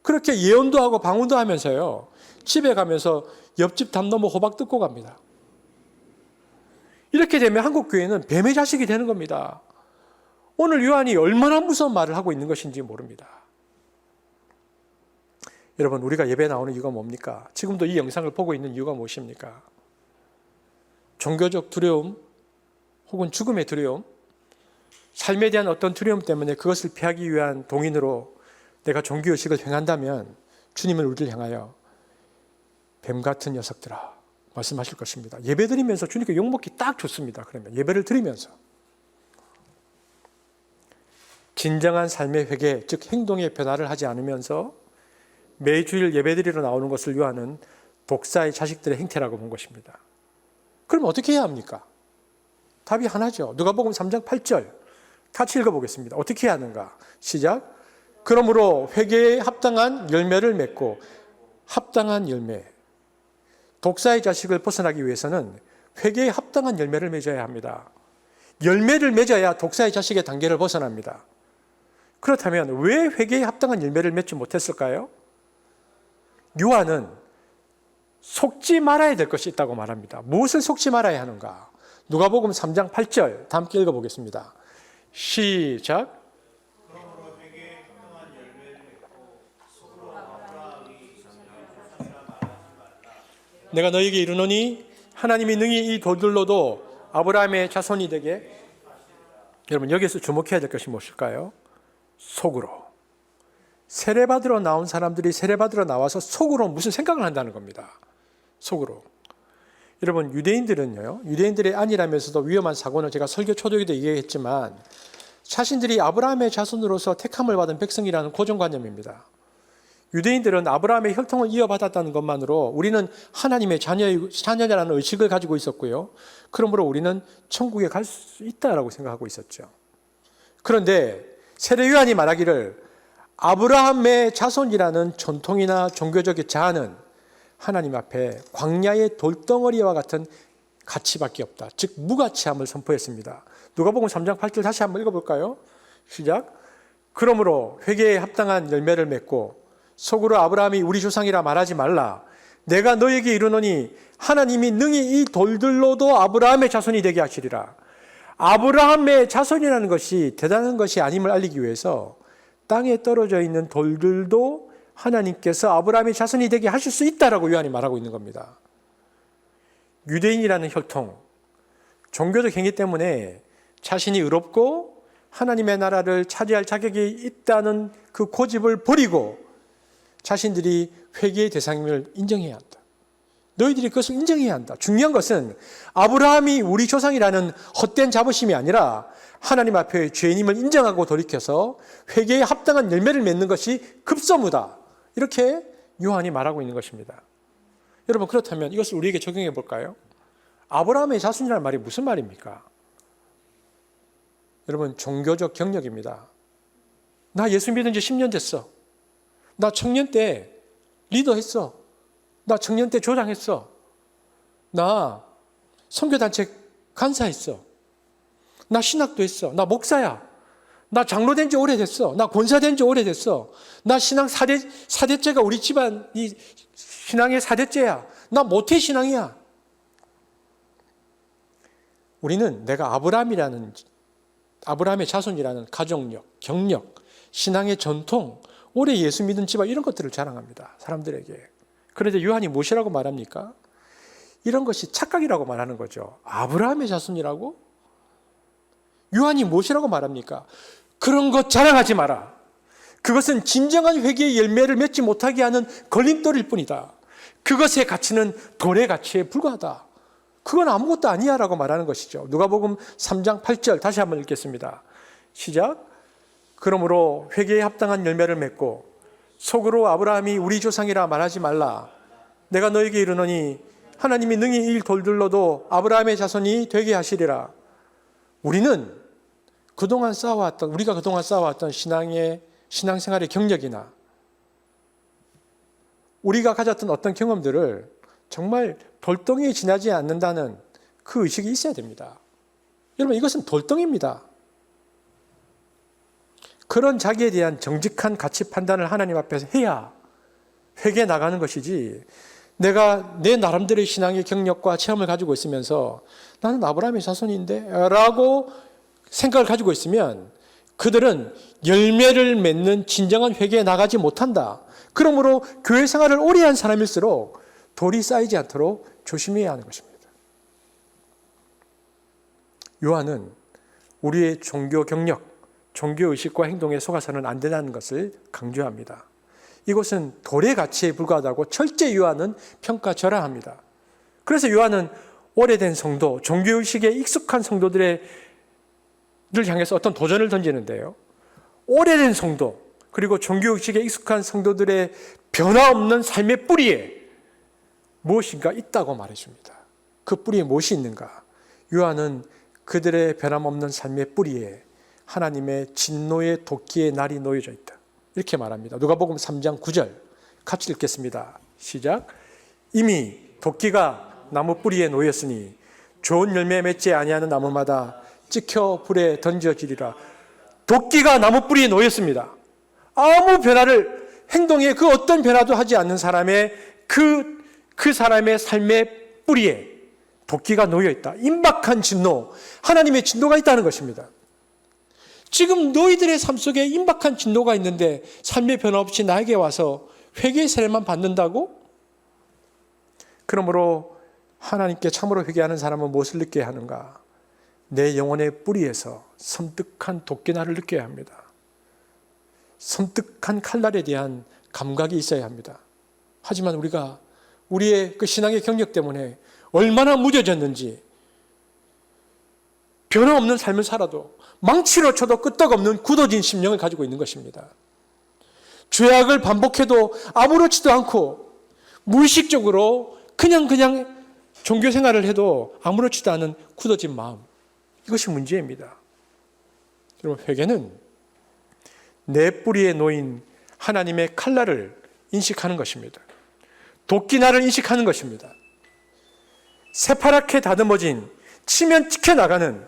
그렇게 예언도 하고 방언도 하면서요, 집에 가면서 옆집 담 넘어 호박 뜯고 갑니다. 이렇게 되면 한국 교회는 뱀의 자식이 되는 겁니다. 오늘 요한이 얼마나 무서운 말을 하고 있는 것인지 모릅니다. 여러분, 우리가 예배 나오는 이유가 뭡니까? 지금도 이 영상을 보고 있는 이유가 무엇입니까? 종교적 두려움 혹은 죽음의 두려움, 삶에 대한 어떤 두려움 때문에 그것을 피하기 위한 동인으로 내가 종교의식을 행한다면 주님은 우리를 향하여 뱀 같은 녀석들아 말씀하실 것입니다. 예배 드리면서 주님께 욕먹기 딱 좋습니다. 그러면 예배를 드리면서 진정한 삶의 회개, 즉 행동의 변화를 하지 않으면서 매주일 예배드리러 나오는 것을 요하는 독사의 자식들의 행태라고 본 것입니다. 그럼 어떻게 해야 합니까? 답이 하나죠. 누가복음 3장 8절 같이 읽어보겠습니다. 어떻게 해야 하는가? 시작. 그러므로 회개에 합당한 열매를 맺고, 합당한 열매. 독사의 자식을 벗어나기 위해서는 회개에 합당한 열매를 맺어야 합니다. 열매를 맺어야 독사의 자식의 단계를 벗어납니다. 그렇다면 왜 회개에 합당한 열매를 맺지 못했을까요? 요한은 속지 말아야 될 것이 있다고 말합니다. 무엇을 속지 말아야 하는가? 누가복음 3장 8절 다 함께 읽어보겠습니다. 시작. 내가 너희에게 이르노니 하나님이 능히 이 돌들로도 아브라함의 자손이 되게. 여러분, 여기서 주목해야 될 것이 무엇일까요? 속으로. 세례받으러 나온 사람들이 세례받으러 나와서 속으로 무슨 생각을 한다는 겁니다. 속으로. 여러분, 유대인들은요, 유대인들의 아니라면서도 위험한 사고는 제가 설교 초대기도 얘기했지만 자신들이 아브라함의 자손으로서 택함을 받은 백성이라는 고정관념입니다. 유대인들은 아브라함의 혈통을 이어받았다는 것만으로 우리는 하나님의 자녀라는 의식을 가지고 있었고요. 그러므로 우리는 천국에 갈 수 있다라고 생각하고 있었죠. 그런데 세례 요한이 말하기를 아브라함의 자손이라는 전통이나 종교적인 자아는 하나님 앞에 광야의 돌덩어리와 같은 가치밖에 없다. 즉 무가치함을 선포했습니다. 누가복음 3장 8절 다시 한번 읽어볼까요? 시작. 그러므로 회개에 합당한 열매를 맺고 속으로 아브라함이 우리 조상이라 말하지 말라. 내가 너에게 이르노니 하나님이 능히 이 돌들로도 아브라함의 자손이 되게 하시리라. 아브라함의 자손이라는 것이 대단한 것이 아님을 알리기 위해서 땅에 떨어져 있는 돌들도 하나님께서 아브라함의 자손이 되게 하실 수 있다라고 요한이 말하고 있는 겁니다. 유대인이라는 혈통, 종교적 행위 때문에 자신이 의롭고 하나님의 나라를 차지할 자격이 있다는 그 고집을 버리고 자신들이 회개의 대상임을 인정해야 한다. 너희들이 그것을 인정해야 한다. 중요한 것은 아브라함이 우리 조상이라는 헛된 자부심이 아니라 하나님 앞에 죄인임을 인정하고 돌이켜서 회개에 합당한 열매를 맺는 것이 급선무다. 이렇게 요한이 말하고 있는 것입니다. 여러분, 그렇다면 이것을 우리에게 적용해 볼까요? 아브라함의 자손이라는 말이 무슨 말입니까? 여러분, 종교적 경력입니다. 나 예수 믿은 지 10년 됐어. 나 청년 때 리더했어. 나 청년 때 조장했어. 나 선교단체 간사했어. 나 신학도 했어. 나 목사야. 나 장로 된 지 오래됐어. 나 권사 된 지 오래됐어. 나 신앙 4대째가 우리 집안 이 신앙의 4대째야. 나 모태 신앙이야. 우리는 내가 아브라함의 자손이라는 가족력, 경력, 신앙의 전통, 오래 예수 믿은 집안 이런 것들을 자랑합니다. 사람들에게. 그런데 요한이 무엇이라고 말합니까? 이런 것이 착각이라고 말하는 거죠. 아브라함의 자손이라고? 요한이 무엇이라고 말합니까? 그런 것 자랑하지 마라. 그것은 진정한 회개의 열매를 맺지 못하게 하는 걸림돌일 뿐이다. 그것의 가치는 돌의 가치에 불과하다. 그건 아무것도 아니야 라고 말하는 것이죠. 누가복음 3장 8절 다시 한번 읽겠습니다. 시작. 그러므로 회개에 합당한 열매를 맺고 속으로 아브라함이 우리 조상이라 말하지 말라. 내가 너에게 이르노니 하나님이 능히 이 돌들로도 아브라함의 자손이 되게 하시리라. 우리가 그동안 쌓아왔던 신앙생활의 경력이나 우리가 가졌던 어떤 경험들을 정말 돌덩이에 지나지 않는다는 그 의식이 있어야 됩니다. 여러분, 이것은 돌덩이입니다. 그런 자기에 대한 정직한 가치 판단을 하나님 앞에서 해야 회개에 나가는 것이지, 내가 내 나름대로의 신앙의 경력과 체험을 가지고 있으면서 나는 아브라함의 자손인데 라고 생각을 가지고 있으면 그들은 열매를 맺는 진정한 회개에 나가지 못한다. 그러므로 교회 생활을 오래 한 사람일수록 돌이 쌓이지 않도록 조심해야 하는 것입니다. 요한은 우리의 종교 경력, 종교 의식과 행동에 속아서는 안 된다는 것을 강조합니다. 이것은 돌의 가치에 불과하다고 철저히 요한은 평가절하합니다. 그래서 요한은 오래된 성도, 종교 의식에 익숙한 성도들을 향해서 어떤 도전을 던지는데요. 오래된 성도, 그리고 종교 의식에 익숙한 성도들의 변화없는 삶의 뿌리에 무엇인가 있다고 말해줍니다. 그 뿌리에 무엇이 있는가? 요한은 그들의 변함없는 삶의 뿌리에 하나님의 진노의 도끼의 날이 놓여져 있다. 이렇게 말합니다. 누가복음 3장 9절 같이 읽겠습니다. 시작. 이미 도끼가 나무 뿌리에 놓였으니 좋은 열매 맺지 아니하는 나무마다 찍혀 불에 던져지리라. 도끼가 나무 뿌리에 놓였습니다. 아무 변화를, 행동에 그 어떤 변화도 하지 않는 사람의 그 사람의 삶의 뿌리에 도끼가 놓여 있다. 임박한 진노, 하나님의 진노가 있다는 것입니다. 지금 너희들의 삶 속에 임박한 진노가 있는데 삶의 변화 없이 나에게 와서 회개의 세례만 받는다고? 그러므로 하나님께 참으로 회개하는 사람은 무엇을 느껴야 하는가? 내 영혼의 뿌리에서 섬뜩한 도끼날을 느껴야 합니다. 섬뜩한 칼날에 대한 감각이 있어야 합니다. 하지만 우리의 그 신앙의 경력 때문에 얼마나 무뎌졌는지, 변화 없는 삶을 살아도 망치로 쳐도 끄떡없는 굳어진 심령을 가지고 있는 것입니다. 죄악을 반복해도 아무렇지도 않고 무의식적으로 그냥 종교 생활을 해도 아무렇지도 않은 굳어진 마음, 이것이 문제입니다. 여러분, 회개는 내 뿌리에 놓인 하나님의 칼날을 인식하는 것입니다. 도끼날을 인식하는 것입니다. 새파랗게 다듬어진, 치면 찍혀나가는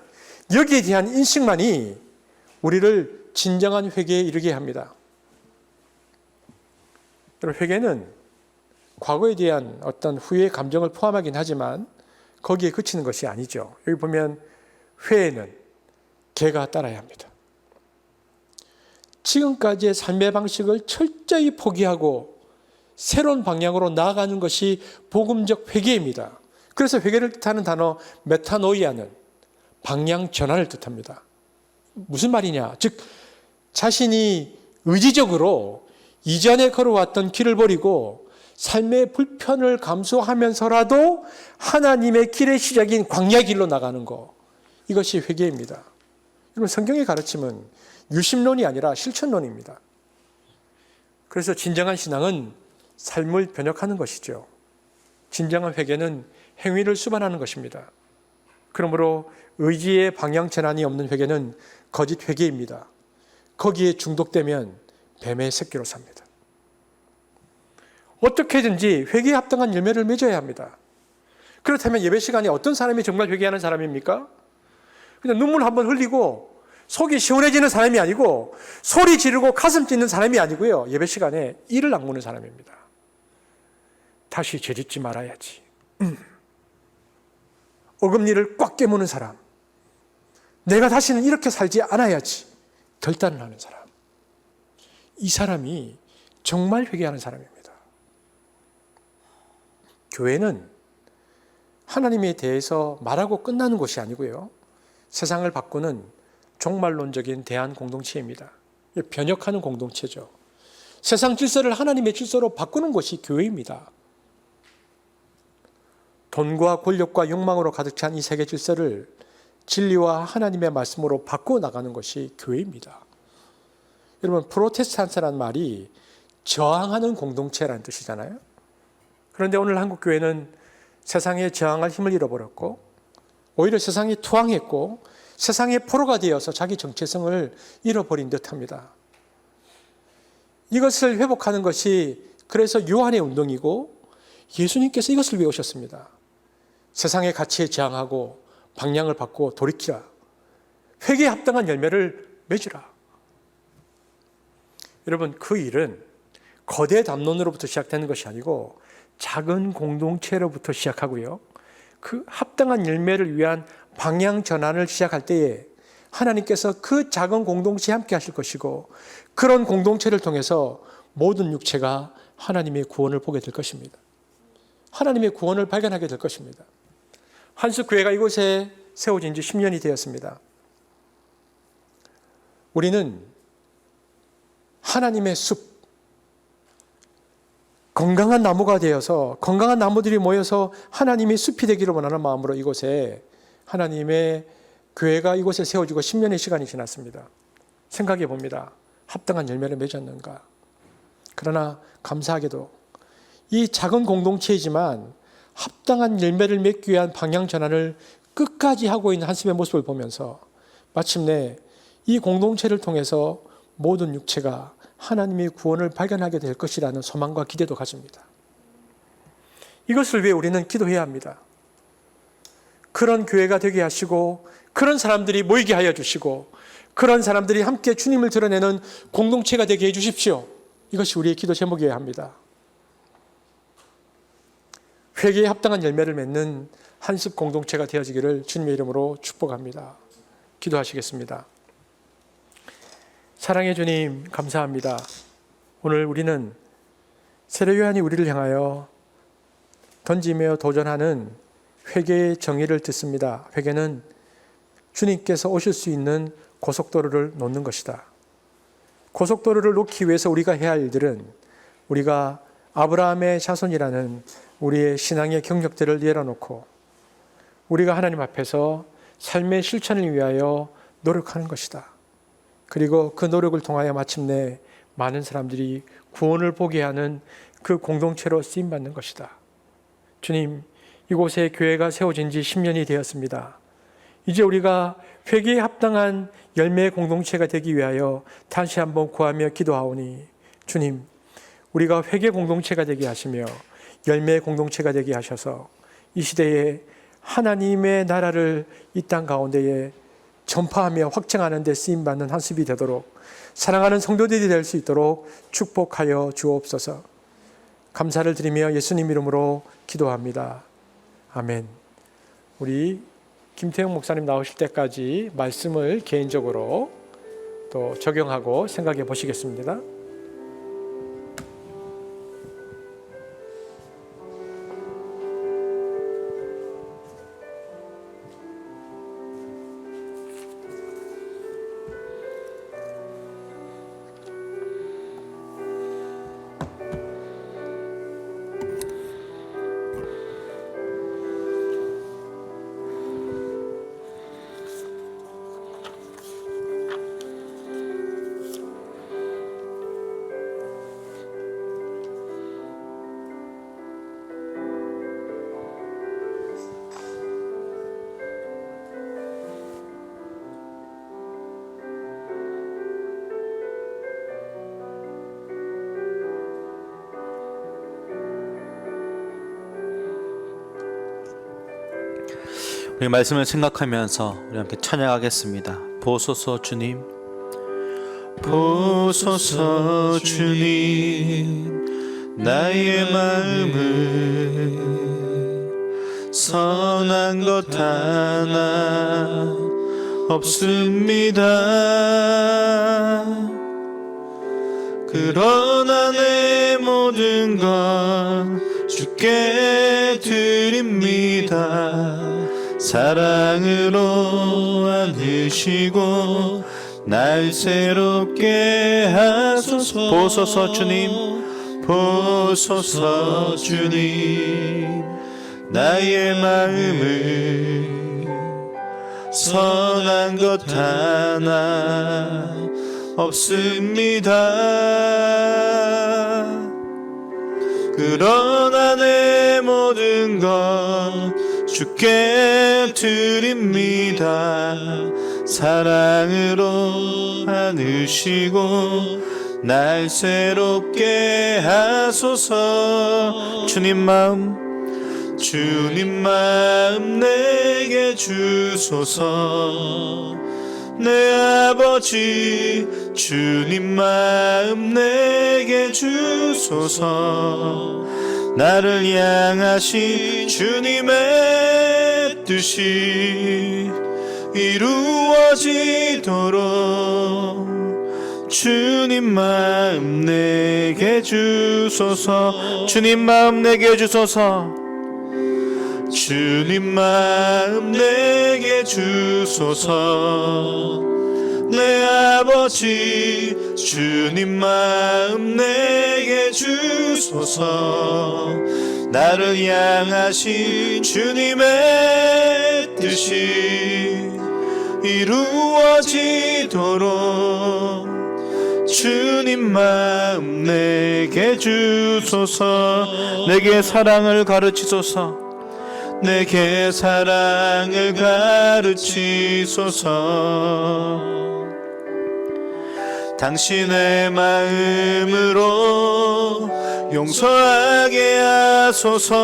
여기에 대한 인식만이 우리를 진정한 회개에 이르게 합니다. 여러분, 회개는 과거에 대한 어떤 후회의 감정을 포함하긴 하지만 거기에 그치는 것이 아니죠. 여기 보면 회에는 개가 따라야 합니다. 지금까지의 삶의 방식을 철저히 포기하고 새로운 방향으로 나아가는 것이 복음적 회개입니다. 그래서 회개를 뜻하는 단어 메타노이아는 방향 전환을 뜻합니다. 무슨 말이냐? 즉 자신이 의지적으로 이전에 걸어왔던 길을 버리고 삶의 불편을 감수하면서라도 하나님의 길의 시작인 광야 길로 나가는 것, 이것이 회개입니다. 여러분, 성경의 가르침은 유심론이 아니라 실천론입니다. 그래서 진정한 신앙은 삶을 변혁하는 것이죠. 진정한 회개는 행위를 수반하는 것입니다. 그러므로 의지의 방향 전환이 없는 회개는 거짓 회개입니다. 거기에 중독되면 뱀의 새끼로 삽니다. 어떻게든지 회개에 합당한 열매를 맺어야 합니다. 그렇다면 예배 시간에 어떤 사람이 정말 회개하는 사람입니까? 그냥 눈물 한번 흘리고 속이 시원해지는 사람이 아니고 소리 지르고 가슴 찢는 사람이 아니고요. 예배 시간에 이를 악무는 사람입니다. 다시 죄짓지 말아야지. 어금니를 꽉 깨무는 사람. 내가 다시는 이렇게 살지 않아야지. 결단을 하는 사람. 이 사람이 정말 회개하는 사람입니다. 교회는 하나님에 대해서 말하고 끝나는 곳이 아니고요. 세상을 바꾸는 종말론적인 대안 공동체입니다. 변혁하는 공동체죠. 세상 질서를 하나님의 질서로 바꾸는 것이 교회입니다. 돈과 권력과 욕망으로 가득 찬 이 세계 질서를 진리와 하나님의 말씀으로 바꾸어 나가는 것이 교회입니다. 여러분, 프로테스탄트라는 말이 저항하는 공동체라는 뜻이잖아요. 그런데 오늘 한국 교회는 세상에 저항할 힘을 잃어버렸고 오히려 세상이 투항했고 세상의 포로가 되어서 자기 정체성을 잃어버린 듯합니다. 이것을 회복하는 것이 그래서 요한의 운동이고 예수님께서 이것을 외우셨습니다. 세상의 가치에 저항하고 방향을 바꾸어 돌이키라. 회개에 합당한 열매를 맺으라. 여러분, 그 일은 거대 담론으로부터 시작되는 것이 아니고 작은 공동체로부터 시작하고요. 그 합당한 열매를 위한 방향 전환을 시작할 때에 하나님께서 그 작은 공동체에 함께 하실 것이고 그런 공동체를 통해서 모든 육체가 하나님의 구원을 보게 될 것입니다. 하나님의 구원을 발견하게 될 것입니다. 한숲교회가 이곳에 세워진 지 10년이 되었습니다. 우리는 하나님의 숲, 건강한 나무가 되어서 건강한 나무들이 모여서 하나님의 숲이 되기를 원하는 마음으로 이곳에 하나님의 교회가 이곳에 세워지고 10년의 시간이 지났습니다. 생각해 봅니다. 합당한 열매를 맺었는가? 그러나 감사하게도 이 작은 공동체이지만 합당한 열매를 맺기 위한 방향 전환을 끝까지 하고 있는 한숨의 모습을 보면서 마침내 이 공동체를 통해서 모든 육체가 하나님의 구원을 발견하게 될 것이라는 소망과 기대도 가집니다. 이것을 위해 우리는 기도해야 합니다. 그런 교회가 되게 하시고 그런 사람들이 모이게 하여 주시고 그런 사람들이 함께 주님을 드러내는 공동체가 되게 해 주십시오. 이것이 우리의 기도 제목이어야 합니다. 회개에 합당한 열매를 맺는 한숲 공동체가 되어지기를 주님의 이름으로 축복합니다. 기도하시겠습니다. 사랑의 주님, 감사합니다. 오늘 우리는 세례 요한이 우리를 향하여 던지며 도전하는 회개의 정의를 듣습니다. 회개는 주님께서 오실 수 있는 고속도로를 놓는 것이다. 고속도로를 놓기 위해서 우리가 해야 할 일들은 우리가 아브라함의 자손이라는 우리의 신앙의 경력들을 내려놓고 우리가 하나님 앞에서 삶의 실천을 위하여 노력하는 것이다. 그리고 그 노력을 통하여 마침내 많은 사람들이 구원을 보게 하는 그 공동체로 쓰임받는 것이다. 주님, 이곳에 교회가 세워진 지 10년이 되었습니다. 이제 우리가 회개에 합당한 열매의 공동체가 되기 위하여 다시 한번 구하며 기도하오니 주님, 우리가 회개 공동체가 되게 하시며 열매의 공동체가 되게 하셔서 이 시대에 하나님의 나라를 이 땅 가운데에 전파하며 확장하는 데 쓰임받는 한숲이 되도록 사랑하는 성도들이 될 수 있도록 축복하여 주옵소서. 감사를 드리며 예수님 이름으로 기도합니다. 아멘. 우리 김태형 목사님 나오실 때까지 말씀을 개인적으로 또 적용하고 생각해 보시겠습니다. 우리 말씀을 생각하면서 우리 함께 찬양하겠습니다. 보소서 주님, 보소서 주님, 나의 마음을 선한 것 하나 없습니다. 그러나 내 모든 것 주께 드립니다. 사랑으로 안으시고 날 새롭게 하소서. 보소서 주님, 보소서 주님, 나의 마음을 선한 것 하나 없습니다. 그러나 내 모든 것 주께 드립니다. 사랑으로 안으시고 날 새롭게 하소서. 주님 마음 내게 주소서. 내 아버지 주님 마음 내게 주소서. 나를 향하신 주님의 뜻이 이루어지도록 주님 마음 내게 주소서. 주님 마음 내게 주소서. 주님 마음 내게 주소서. 내 아버지 주님 마음 내게 주소서. 나를 향하신 주님의 뜻이 이루어지도록 주님 마음 내게 주소서. 내게 사랑을 가르치소서. 내게 사랑을 가르치소서. 당신의 마음으로 용서하게 하소서.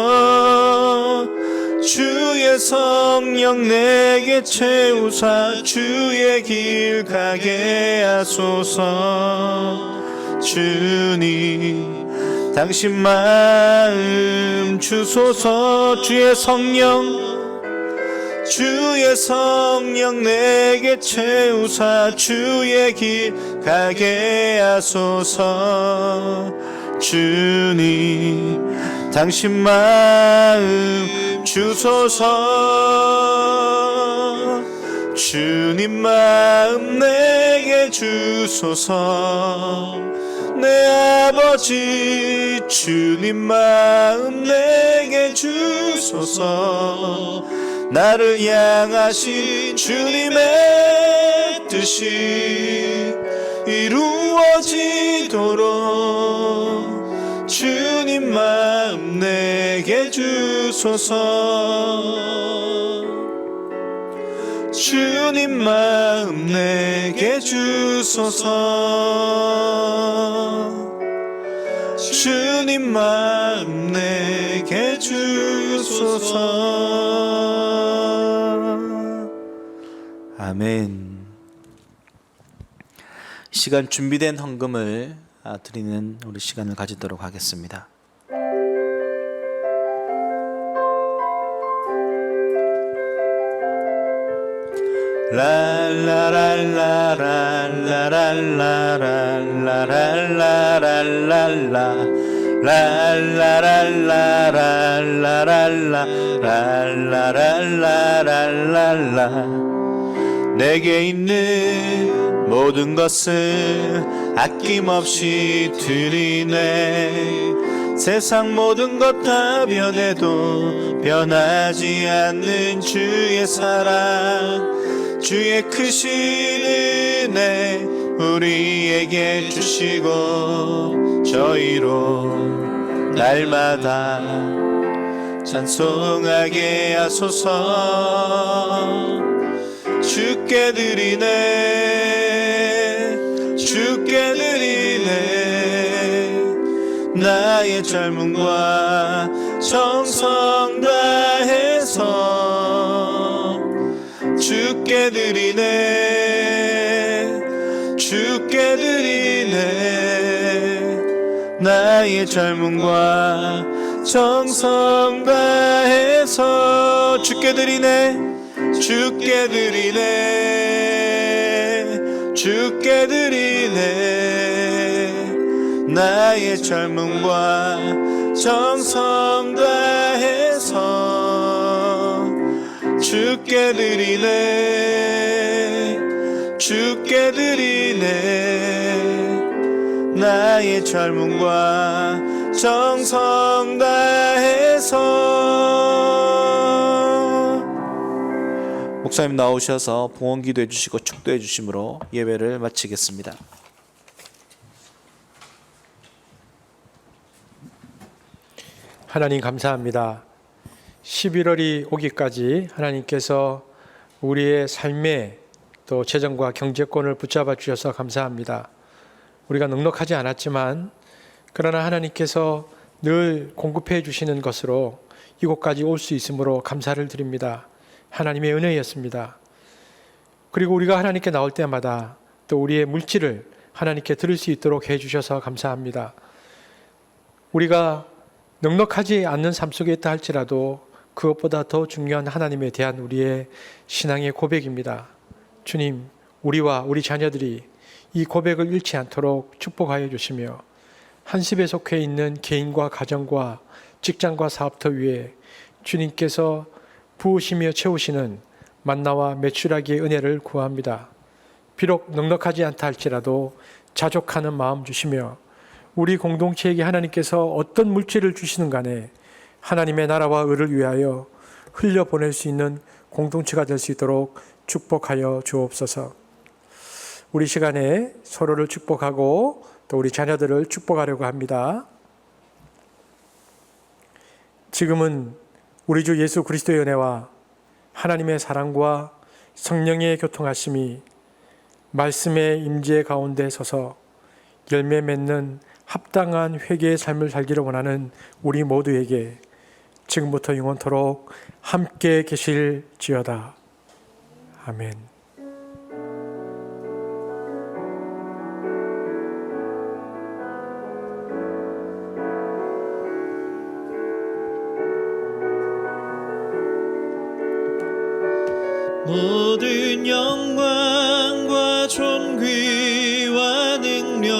주의 성령 내게 채우사 주의 길 가게 하소서. 주님 당신 마음 주소서. 주의 성령 내게 채우사 주의 길 가게 하소서. 주님 당신 마음 주소서. 주님 마음 내게 주소서. 내 아버지 주님 마음 내게 주소서. 나를 향하신 주님의 뜻이 이루어지도록 주님 마음 내게 주소서. 주님 마음 내게 주소서. 주님 마음 내게 주소서. 아멘. 시간 준비된 헌금을 드리는 우리 시간을 가지도록 하겠습니다. 내게 있는 모든 것을 아낌없이 드리네. 세상 모든 것 다 변해도 변하지 않는 주의 사랑, 주의 크신 은혜 우리에게 주시고 저희로 날마다 찬송하게 하소서. 주께 드리네, 주께 드리네. 나의 젊음과 정성 다해서 주께 드리네 주께 드리네 나의 젊음과 정성 다해서 주께 드리네 주께 드리네 주께 드리네 나의 젊음과 정성 다해서 주께 드리네 주께 드리네 나의 젊음과 정성 다해서. 목사님 나오셔서 봉헌 기도해 주시고 축도해 주심으로 예배를 마치겠습니다. 하나님 감사합니다. 11월이 오기까지 하나님께서 우리의 삶에 또 재정과 경제권을 붙잡아 주셔서 감사합니다. 우리가 넉넉하지 않았지만 그러나 하나님께서 늘 공급해 주시는 것으로 이곳까지 올 수 있으므로 감사를 드립니다. 하나님의 은혜였습니다. 그리고 우리가 하나님께 나올 때마다 또 우리의 물질을 하나님께 드릴 수 있도록 해 주셔서 감사합니다. 우리가 넉넉하지 않는 삶 속에 있다 할지라도 그것보다 더 중요한 하나님에 대한 우리의 신앙의 고백입니다. 주님, 우리와 우리 자녀들이 이 고백을 잃지 않도록 축복하여 주시며 한 집에 속해 있는 개인과 가정과 직장과 사업터 위에 주님께서 부으시며 채우시는 만나와 메추라기의 은혜를 구합니다. 비록 넉넉하지 않다 할지라도 자족하는 마음 주시며 우리 공동체에게 하나님께서 어떤 물질을 주시는 간에 하나님의 나라와 의를 위하여 흘려보낼 수 있는 공동체가 될 수 있도록 축복하여 주옵소서. 우리 시간에 서로를 축복하고 또 우리 자녀들을 축복하려고 합니다. 지금은 우리 주 예수 그리스도의 은혜와 하나님의 사랑과 성령의 교통하심이 말씀의 임재 가운데 서서 열매 맺는 합당한 회개의 삶을 살기를 원하는 우리 모두에게 지금부터 영원토록 함께 계실지어다. 아멘. 모든 영광과 존귀와 능력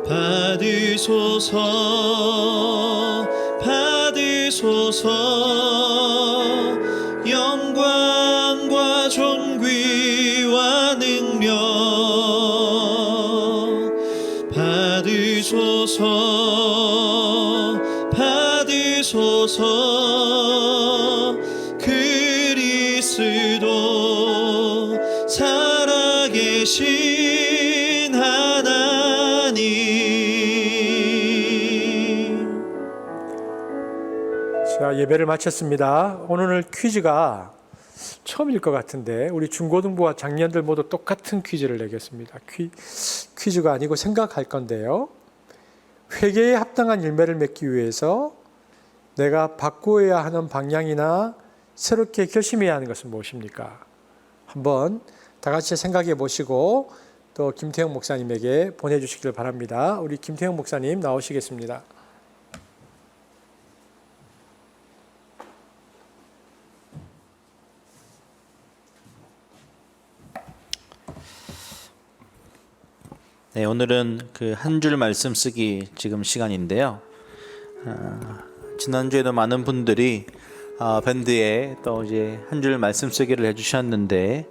받으소서 받으소서 영광과 존귀와 능력 받으소서 받으소서 그리스도 살아계신 하나님. 자, 예배를 마쳤습니다. 오늘 퀴즈가 처음일 것 같은데 우리 중고등부와 장년들 모두 똑같은 퀴즈를 내겠습니다. 퀴즈가 아니고 생각할 건데요. 회개에 합당한 열매를 맺기 위해서 내가 바꾸어야 하는 방향이나 새롭게 결심해야 하는 것은 무엇입니까? 한번 다 같이 생각해 보시고 또 김태형 목사님에게 보내주시길 바랍니다. 우리 김태형 목사님 나오시겠습니다. 네, 오늘은 그 한 줄 말씀 쓰기 지금 시간인데요. 지난주에도 많은 분들이 밴드에 또 이제 한 줄 말씀 쓰기를 해주셨는데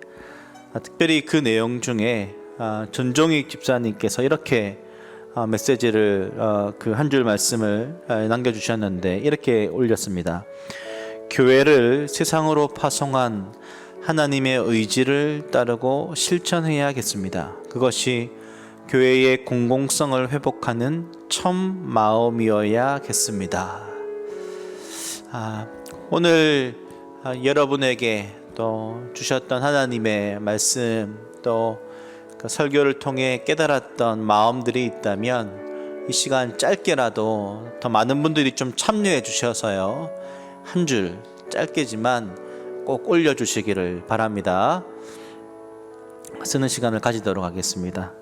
특별히 그 내용 중에 전종익 집사님께서 이렇게 메시지를 그 한 줄 말씀을 남겨주셨는데 이렇게 올렸습니다. 교회를 세상으로 파송한 하나님의 의지를 따르고 실천해야겠습니다. 그것이 교회의 공공성을 회복하는 첫 마음이어야겠습니다. 오늘 여러분에게 또 주셨던 하나님의 말씀 또 그 설교를 통해 깨달았던 마음들이 있다면 이 시간 짧게라도 더 많은 분들이 좀 참여해 주셔서요, 한 줄 짧게지만 꼭 올려주시기를 바랍니다. 쓰는 시간을 가지도록 하겠습니다.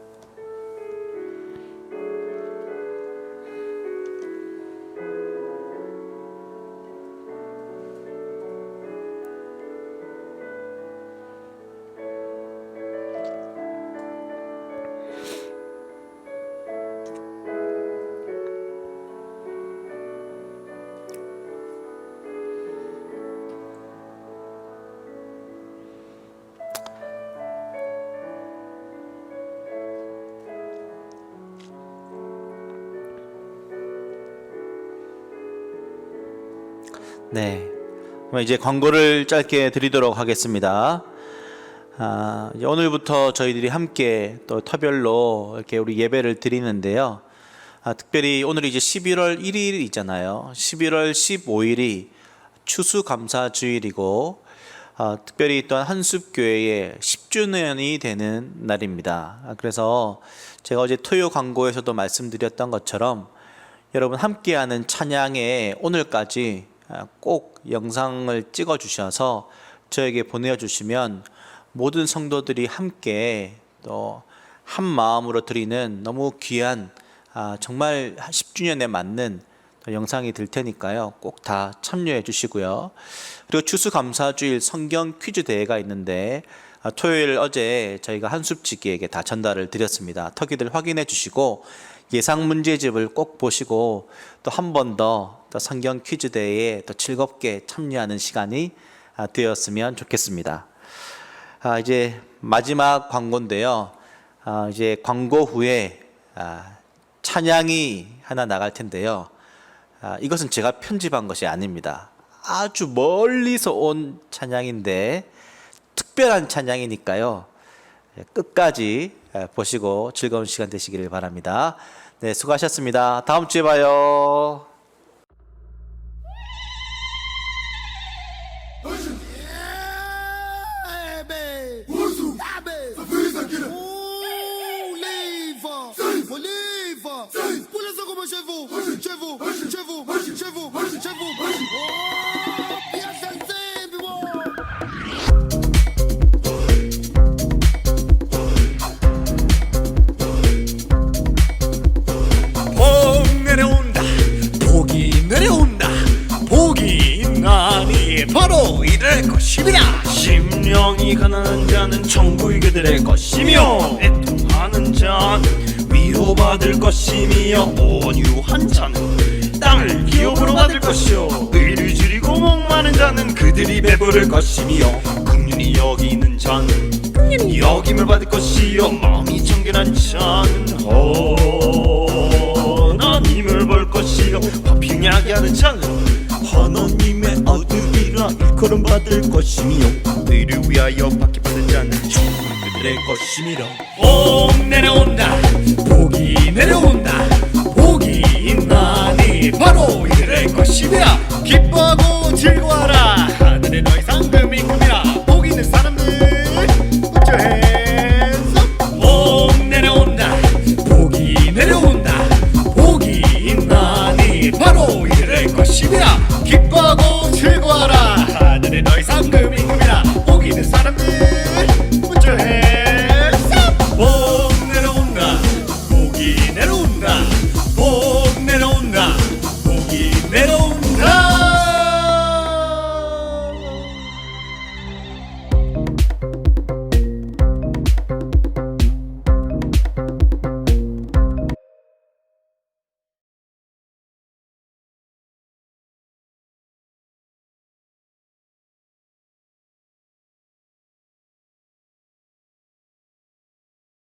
네, 그럼 이제 광고를 짧게 드리도록 하겠습니다. 이제 오늘부터 저희들이 함께 또 터별로 이렇게 우리 예배를 드리는데요. 특별히 오늘이 이제 11월 1일이잖아요. 11월 15일이 추수감사주일이고, 특별히 또한 한숲교회의 10주년이 되는 날입니다. 그래서 제가 어제 토요 광고에서도 말씀드렸던 것처럼 여러분 함께하는 찬양에 오늘까지 꼭 영상을 찍어 주셔서 저에게 보내주시면 모든 성도들이 함께 또 한 마음으로 드리는 너무 귀한 정말 10주년에 맞는 영상이 될 테니까요. 꼭 다 참여해 주시고요. 그리고 추수감사주일 성경 퀴즈 대회가 있는데 토요일 어제 저희가 한숲지기에게 다 전달을 드렸습니다. 터기들 확인해 주시고 예상 문제집을 꼭 보시고 또 한 번 더 성경 퀴즈 대회에 또 즐겁게 참여하는 시간이 되었으면 좋겠습니다. 이제 마지막 광고인데요. 이제 광고 후에 찬양이 하나 나갈 텐데요. 이것은 제가 편집한 것이 아닙니다. 아주 멀리서 온 찬양인데 특별한 찬양이니까요. 끝까지 보시고 즐거운 시간 되시기를 바랍니다. 네, 수고하셨습니다. 다음 주에 봐요. 내려온다 복이 내려온다 복이 있나니 바로 이럴 것이니라. 심령이 가난한 자는 천국이 그들의 것이며 애통하는 자는 위로받을 것이며 온유한 자는 땅을 기업으로 받을 것이요 의를 줄이고 목마른 자는 그들이 배부를 것이며 긍휼히 여기는 자는 긍휼히 여김을 받을 것이요 마음이 청결한 자는 하나님을 볼 것이요 화평하게 하는 자는 하나님의 아들이라 일컬음 받을 것이며 의를 위하여 받게 받을 자는 천국 그들의 것이니라. 복 내려온다 복이 내려온다 복이 있나니 바로 이들의 것이니라. 기뻐하고 즐거워하라